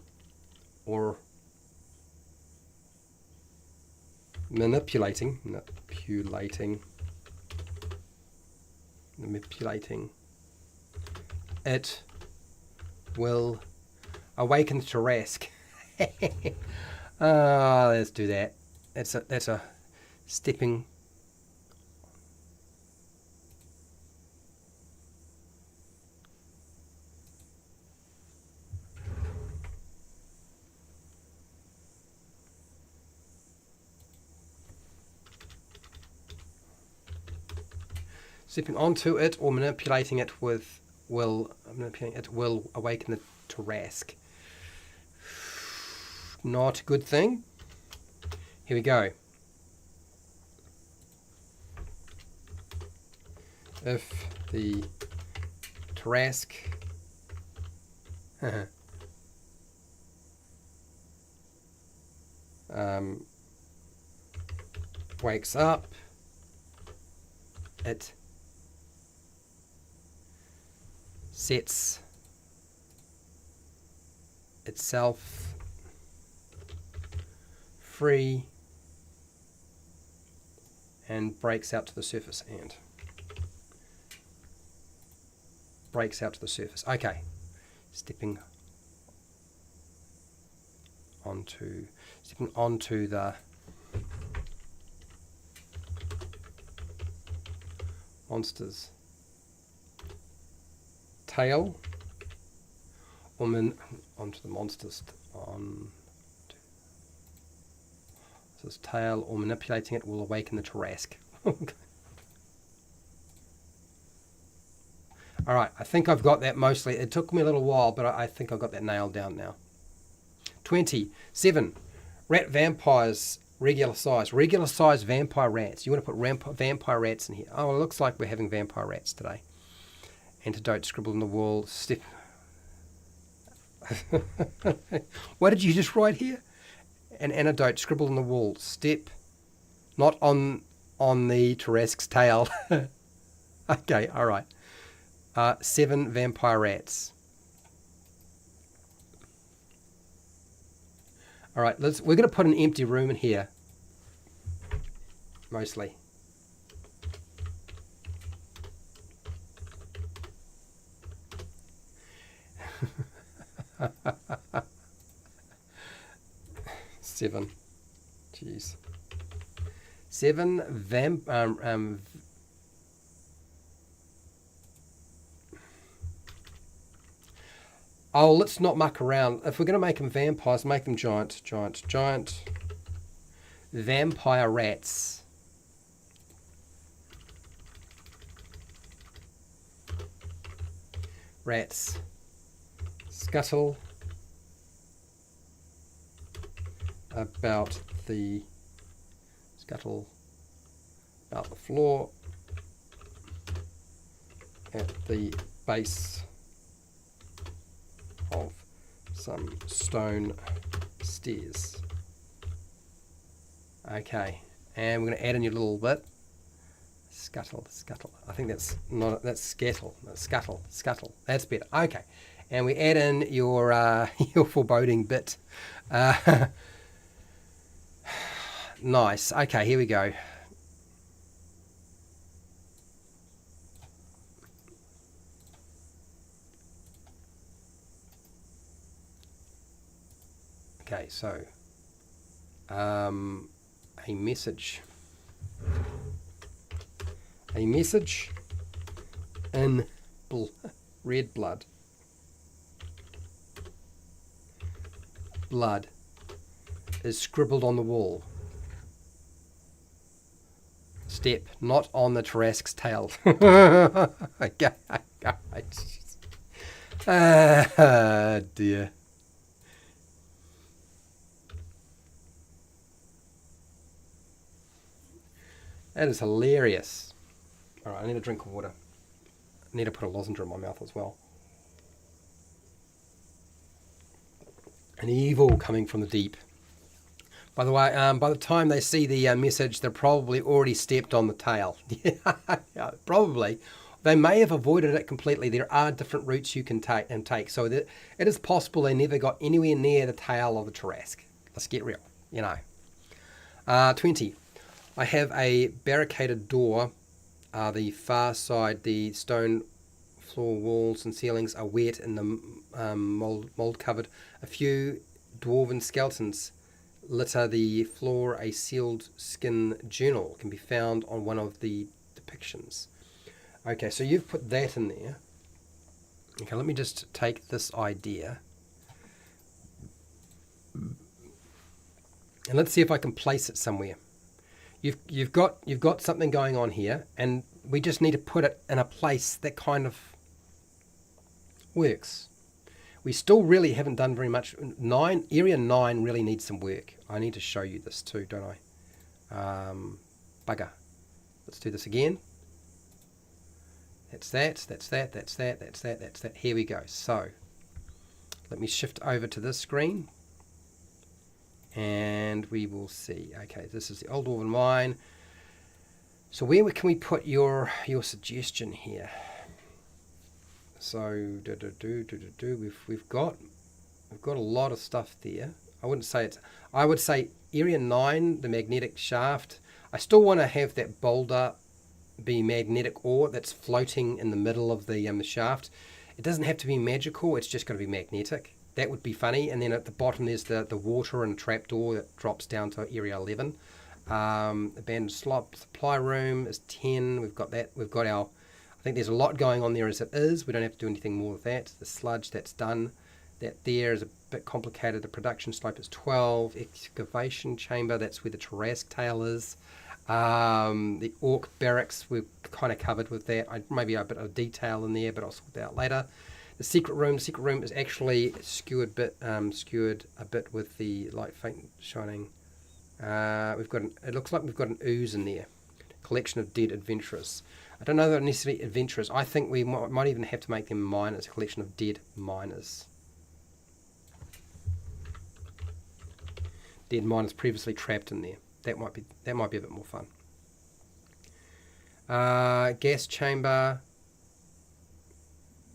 manipulating it will awaken the Tarrasque. Let's do that. That's a stepping. Stepping onto it or manipulating it will awaken the Tarrasque. Not a good thing. Here we go. If the Tarrasque wakes up, it sets itself free and breaks out to the surface. And breaks out to the surface. Okay, stepping onto the monster's tail, onto the monster's tail, or manipulating it will awaken the Tarrasque. Alright, I think I've got that mostly. It took me a little while, but I think I've got that nailed down now. 27. Rat vampires, regular size. Regular size vampire rats. You want to put vampire rats in here. Oh, it looks like we're having vampire rats today. Antidote scribbled on the wall. Step. What did you just write here? An antidote scribbled on the wall. Step not on the Tarrasque's tail. Okay, alright. 7 vampire rats. Alright, we're going to put an empty room in here. Mostly. Seven. Jeez. 7 oh, let's not muck around. If we're going to make them vampires, make them giant vampire rats. Rats. Scuttle about the floor at the base of some stone stairs. Okay, and we're going to add in your little bit. Scuttle. I think that's scuttle. Scuttle. That's better. Okay, and we add in your your foreboding bit. Nice. Okay, here we go. Okay, so a message in red blood is scribbled on the wall. Step not on the Tarrasque's tail. Okay. Ah, dear. That is hilarious. Alright, I need a drink of water. I need to put a lozenge in my mouth as well. An evil coming from the deep. By the way, by the time they see the message, they're probably already stepped on the tail. Yeah, probably. They may have avoided it completely. There are different routes you can take. So that it is possible they never got anywhere near the tail of the Tarrasque. Let's get real, you know. 20. I have a barricaded door. The far side, the stone floor walls and ceilings are wet and the mold covered. A few dwarven skeletons litter the floor. A sealed skin journal can be found on one of the depictions. Okay, so you've put that in there. Okay, let me just take this idea and let's see if I can place it somewhere. You've got something going on here, and we just need to put it in a place that kind of works. We still really haven't done very much. Area 9 really needs some work. I need to show you this too, don't I? Bugger. Let's do this again. That's that. Here we go. So, let me shift over to this screen. And we will see. Okay, this is the old dwarven mine. So where can we put your suggestion here? So we've got a lot of stuff there. I wouldn't say it's. I would say area 9, the magnetic shaft. I still want to have that boulder be magnetic ore that's floating in the middle of the shaft. It doesn't have to be magical, it's just got to be magnetic. That would be funny. And then at the bottom there's the water and a trapdoor that drops down to area 11. Abandoned supply room is 10. We've got that. We've got our... I think there's a lot going on there as it is. We don't have to do anything more with that. The sludge, that's done. That there is a bit complicated. The production slope is 12. Excavation chamber, that's where the Tarrasque tail is. The orc barracks, we're kind of covered with that. Maybe a bit of detail in there, but I'll sort that out later. The secret room is actually skewered a bit with the light faint shining. We've got it looks like we've got an ooze in there. Collection of dead adventurers. I don't know that they're necessarily adventurers. I think we might even have to make them miners. A collection of dead miners. Dead miners previously trapped in there. That might be a bit more fun. Gas chamber.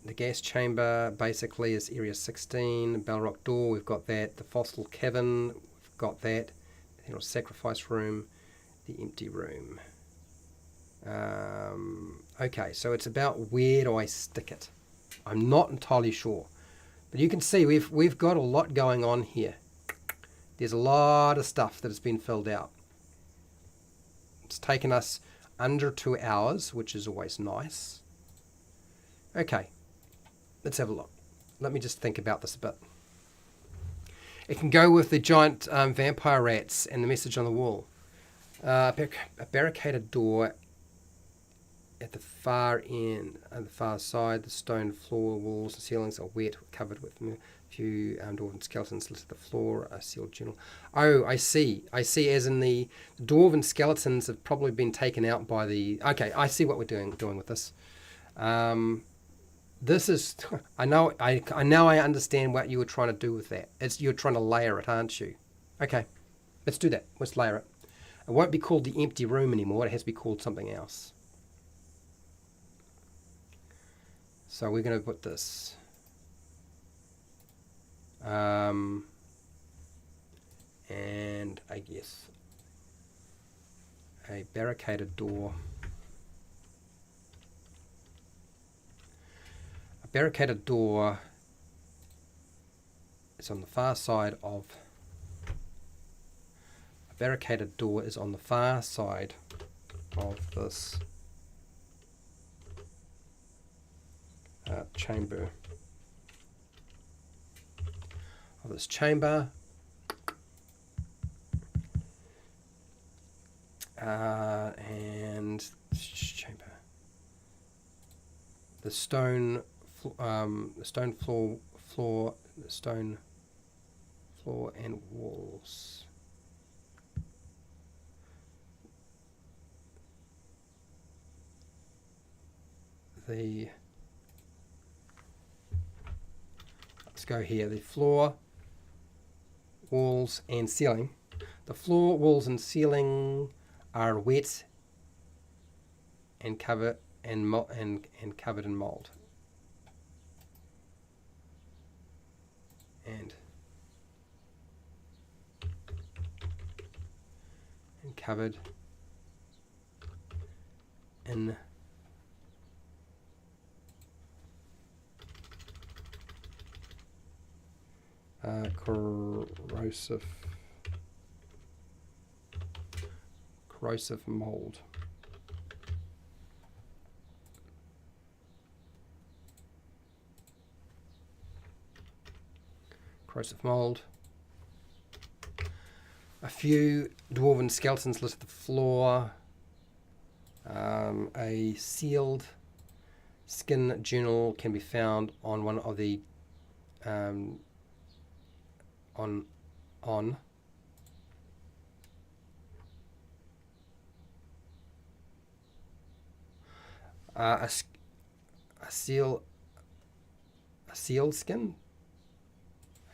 The gas chamber basically is area 16. Bellrock door, we've got that. The fossil cavern, we've got that. The sacrifice room. The empty room. Okay, so it's about where do I stick it? I'm not entirely sure, but you can see we've got a lot going on here. There's a lot of stuff that has been filled out. It's taken us under 2 hours, which is always nice. Okay, let's have a look. Let me just think about this a bit. It can go with the giant vampire rats and the message on the wall. A barricaded door at the far end, on the far side. The stone floor, walls, and ceilings are wet, covered with a few dwarven skeletons littered the floor. A sealed journal. Oh, I see. As in the dwarven skeletons have probably been taken out by the. Okay, I see what we're doing with this. This is. I know. I understand what you were trying to do with that. You're trying to layer it, aren't you? Okay, let's do that. Let's layer it. It won't be called the empty room anymore. It has to be called something else. So we're going to put this. And I guess a barricaded door. A barricaded door is on the far side of. A barricaded door is on the far side of this chamber. Of this chamber. And chamber. The stone floor and walls. Let's go here. The floor, walls, and ceiling. The floor, walls, and ceiling are wet and covered covered in mold. And covered in corrosive mold. Corrosive mold. A few dwarven skeletons litter the floor. A sealed skin journal can be found on one of the a sealed skin.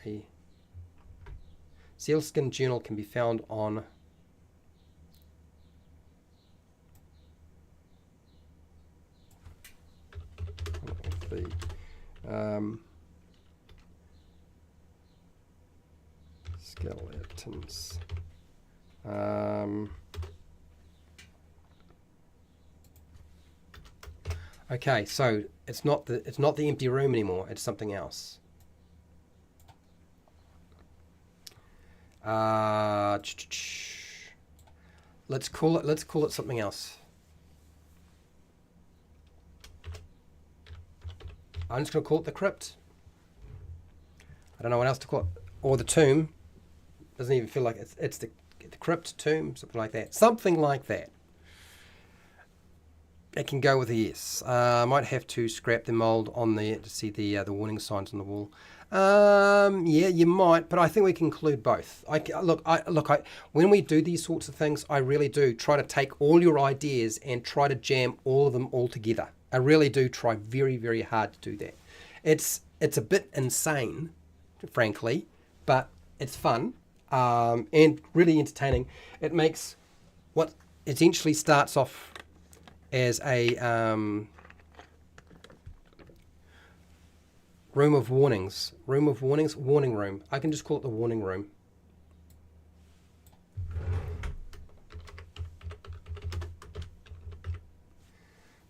A sealed skin journal can be found on the skeletons. Okay, so it's not the empty room anymore. It's something else. Let's call it something else. I'm just going to call it the crypt. I don't know what else to call it. Or the tomb. Doesn't even feel like it's the crypt, tomb, something like that. Something like that. It can go with a yes. I might have to scrap the mold on there to see the warning signs on the wall. Yeah, you might, but I think we can include both. When we do these sorts of things, I really do try to take all your ideas and try to jam all of them all together. I really do try very, very hard to do that. It's a bit insane, frankly, but it's fun and really entertaining. It makes what essentially starts off as a room of warnings, warning room. I can just call it the warning room.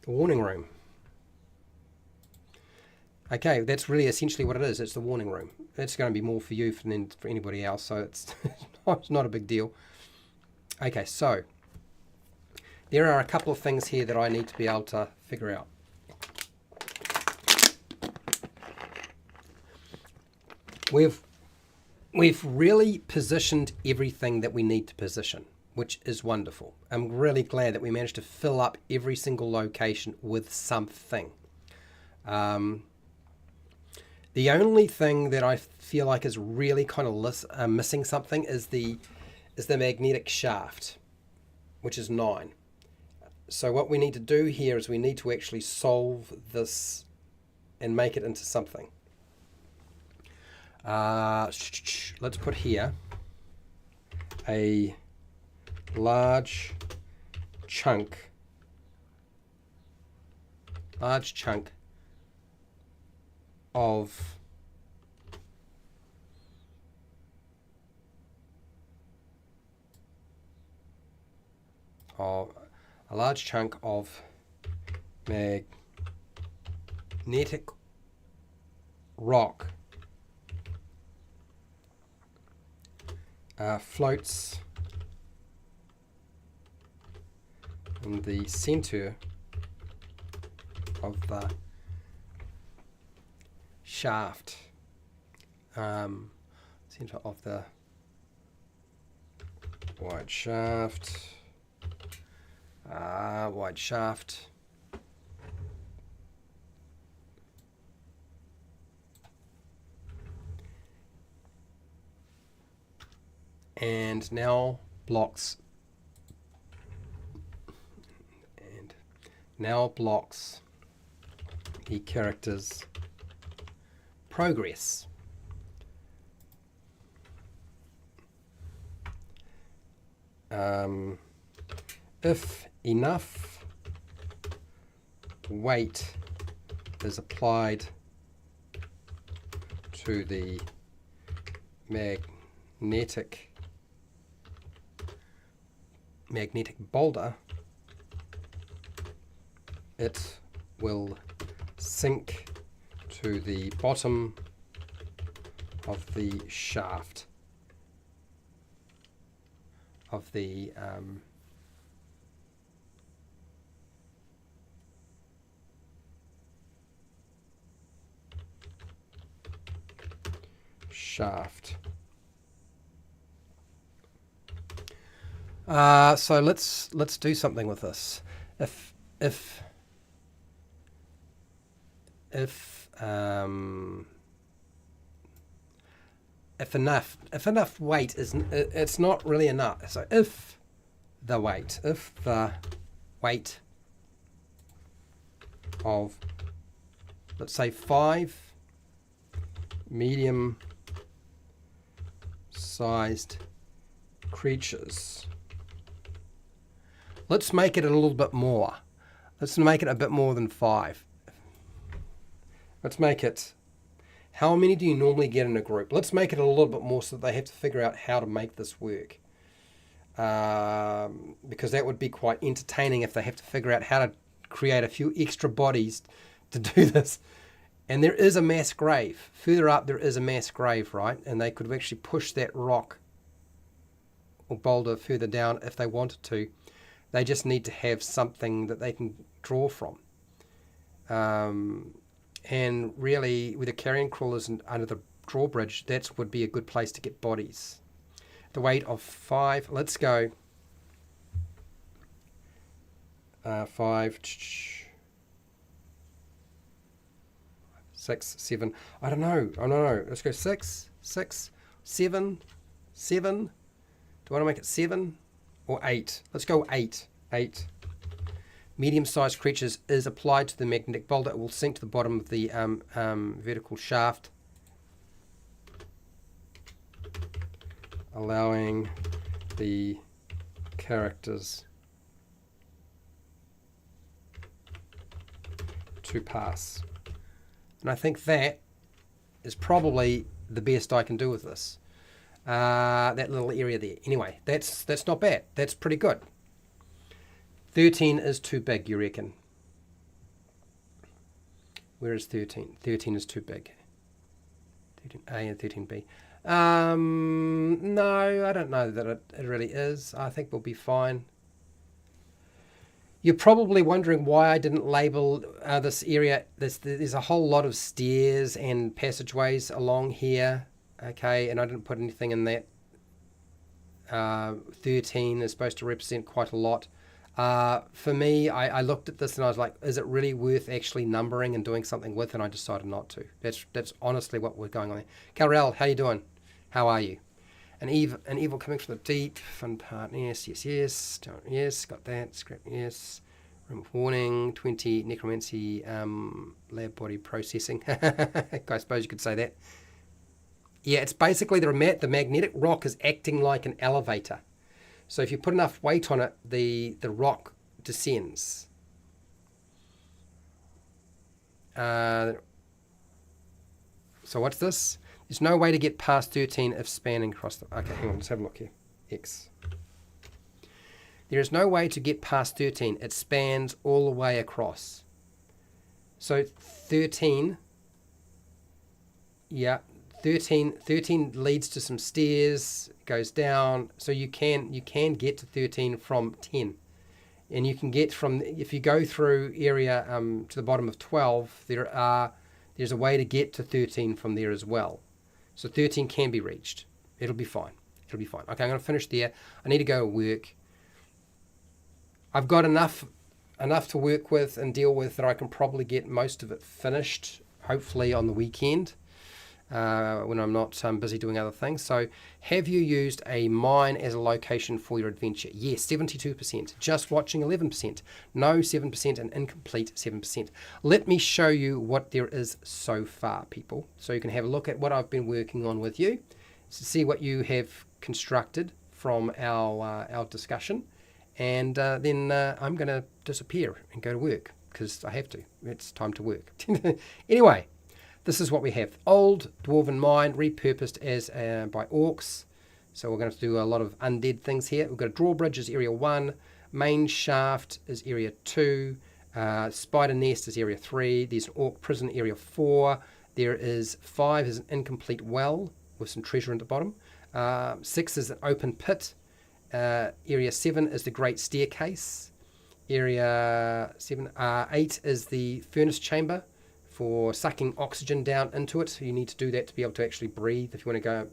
The warning room. Okay, that's really essentially what it is. It's the warning room. It's going to be more for you than for anybody else, so it's not a big deal. Okay, so there are a couple of things here that I need to be able to figure out. We've really positioned everything that we need to position, which is wonderful. I'm really glad that we managed to fill up every single location with something. The only thing that I feel like is really kind of missing something is the magnetic shaft, which is 9. So what we need to do here is we need to actually solve this and make it into something. Let's put here a large chunk of magnetic rock floats in the center of the shaft, center of the wide shaft, and now blocks the character's progress. If enough weight is applied to the magnetic boulder, it will sink to the bottom of the shaft of the shaft. So let's do something with this. If enough weight is, it's not really enough. So if the weight of, let's say, 5 medium-sized creatures. Let's make it a little bit more. Let's make it a bit more than 5. Let's make it, how many do you normally get in a group? Let's make it a little bit more so that they have to figure out how to make this work. Because that would be quite entertaining if they have to figure out how to create a few extra bodies to do this. And there is a mass grave. Further up, there is a mass grave, right? And they could actually push that rock or boulder further down if they wanted to. They just need to have something that they can draw from. And really, with the carrion crawlers and under the drawbridge, that would be a good place to get bodies. The weight of 5. Let's go. 5, 6, 7. I don't know. Let's go 6, 7. Do I want to make it 7 or 8? Let's go 8. 8. Medium-sized creatures is applied to the magnetic boulder. It will sink to the bottom of the vertical shaft, allowing the characters to pass. And I think that is probably the best I can do with this. That little area there. Anyway, that's not bad. That's pretty good. 13 is too big, you reckon? Where is 13? 13 is too big. 13A and 13B. No, I don't know that it really is. I think we'll be fine. You're probably wondering why I didn't label this area. There's a whole lot of stairs and passageways along here. Okay, and I didn't put anything in that. 13 is supposed to represent quite a lot. For me, I looked at this and I was like, is it really worth actually numbering and doing something with? And I decided not to. That's honestly what we're going on there. Carell, how you doing? How are you? An evil coming from the deep. Fun part. Yes. Yes, got that. Scrap, yes. Room of warning. 20 necromancy. Lab body processing. I suppose you could say that. Yeah, it's basically the magnetic rock is acting like an elevator. So if you put enough weight on it, the rock descends. So what's this? There's no way to get past 13 if spanning across the... Okay, hang on, let's have a look here. X. There is no way to get past 13. It spans all the way across. So 13... Yeah, 13 leads to some stairs, goes down, so you can get to 13 from 10, and you can get from, if you go through area to the bottom of 12, there's a way to get to 13 from there as well. So 13 can be reached. It'll be fine. Okay, I'm going to finish there. I need to go work. I've got enough to work with and deal with that I can probably get most of it finished, hopefully on the weekend. When I'm not busy doing other things. So have you used a mine as a location for your adventure? Yes, 72%. Just watching, 11%. No, 7%. And incomplete, 7%. Let me show you what there is so far, people. So you can have a look at what I've been working on with you. So see what you have constructed from our discussion. And then I'm going to disappear and go to work because I have to. It's time to work. Anyway. This is what we have. Old dwarven mine, repurposed as by orcs. So we're going to do a lot of undead things here. We've got a drawbridge is area 1. Main shaft is area 2. Spider nest is area 3. There's an orc prison, area 4. There is 5 is an incomplete well with some treasure at the bottom. 6 is an open pit. Area 7 is the great staircase. Area 8 is the furnace chamber, for sucking oxygen down into it. So you need to do that to be able to actually breathe. If you want to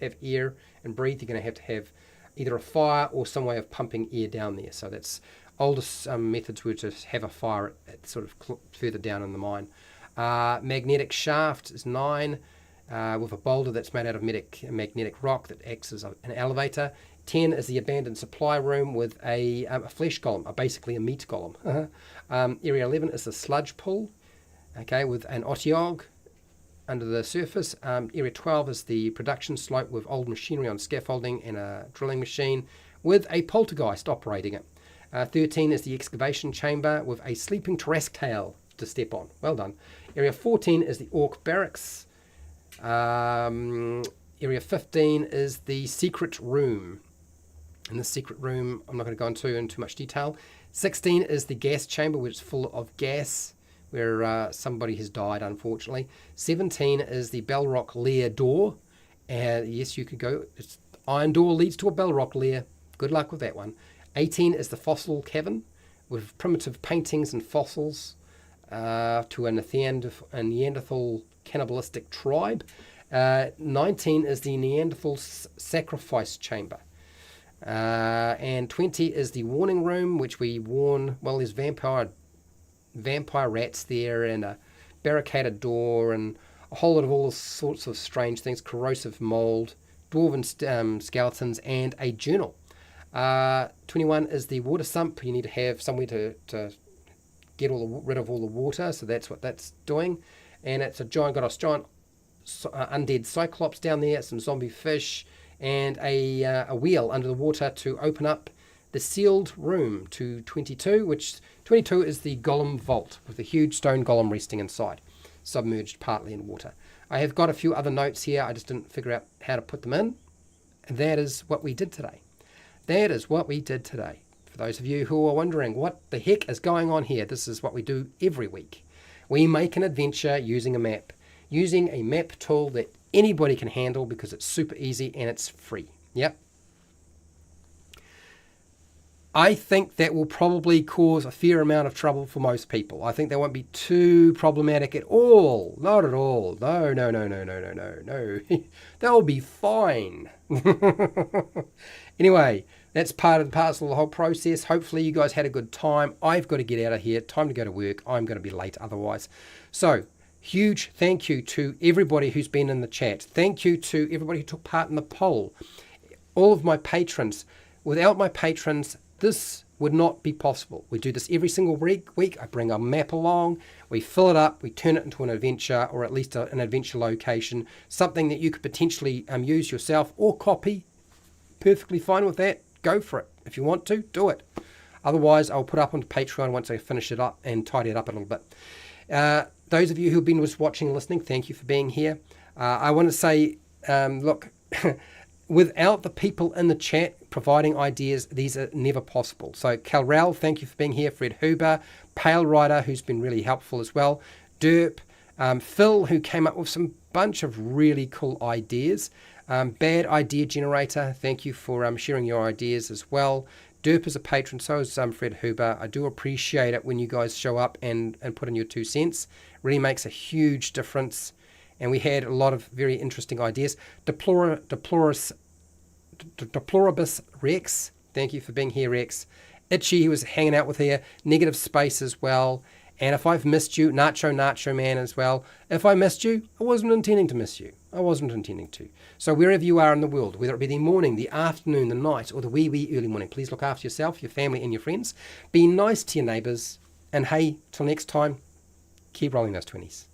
have air and breathe, you're going to have either a fire or some way of pumping air down there. So that's oldest methods were to have a fire at sort of further down in the mine. Magnetic shaft is 9, with a boulder that's made out of magnetic rock that acts as an elevator. 10 is the abandoned supply room with a flesh golem, basically a meat golem. Area 11 is the sludge pool. Okay, with an otiog under the surface. Area 12 is the production slope with old machinery on scaffolding and a drilling machine with a poltergeist operating it. 13 is the excavation chamber with a sleeping terrascale to step on. Well done. Area 14 is the orc barracks. Area 15 is the secret room. In the secret room, I'm not going to go into in too much detail. 16 is the gas chamber, which is full of gas, where somebody has died, unfortunately. 17 is the Bellrock Lair door. And yes, you could go. It's iron door leads to a Bellrock Lair. Good luck with that one. 18 is the fossil cavern with primitive paintings and fossils to a Neanderthal cannibalistic tribe. 19 is the Neanderthal sacrifice chamber. And 20 is the warning room, which we warn, well, there's vampire rats there and a barricaded door and a whole lot of all sorts of strange things, corrosive mold, dwarven skeletons, and a journal. 21 is the water sump. You need to have somewhere to get rid of all the water, so that's what that's doing. And it's got a giant undead cyclops down there, some zombie fish, and a wheel under the water to open up the sealed room to 22, which 22 is the golem vault with a huge stone golem resting inside, submerged partly in water. I have got a few other notes here. I just didn't figure out how to put them in. And that is what we did today. That is what we did today. For those of you who are wondering what the heck is going on here, this is what we do every week. We make an adventure using a map tool that anybody can handle because it's super easy and it's free. Yep. I think that will probably cause a fair amount of trouble for most people. I think that won't be too problematic at all. Not at all. No. They'll be fine. Anyway, that's part and parcel of the whole process. Hopefully you guys had a good time. I've got to get out of here. Time to go to work. I'm going to be late otherwise. So, huge thank you to everybody who's been in the chat. Thank you to everybody who took part in the poll. All of my patrons. Without my patrons, this would not be possible. We do this every single week. I bring a map along, we fill it up, we turn it into an adventure, or at least an adventure location, something that you could potentially use yourself or copy. Perfectly fine with that. Go for it. If you want to, do it. Otherwise, I'll put up onto Patreon once I finish it up and tidy it up a little bit. Those of you who've been watching and listening, thank you for being here. I want to say, look, without the people in the chat providing ideas, these are never possible. So Calrell, thank you for being here. Fred Huber, Pale Rider, who's been really helpful as well. Derp, Phil, who came up with some bunch of really cool ideas. Bad Idea Generator, thank you for sharing your ideas as well. Derp is a patron, so is Fred Huber. I do appreciate it when you guys show up and put in your 2 cents. Really makes a huge difference. And we had a lot of very interesting ideas. Deploribus Rex, thank you for being here, Rex. Itchy, who was hanging out with here. Negative Space as well. And if I've missed you, Nacho Man as well. If I missed you, I wasn't intending to miss you. I wasn't intending to. So wherever you are in the world, whether it be the morning, the afternoon, the night, or the wee early morning, please look after yourself, your family, and your friends. Be nice to your neighbours. And hey, till next time, keep rolling those 20s.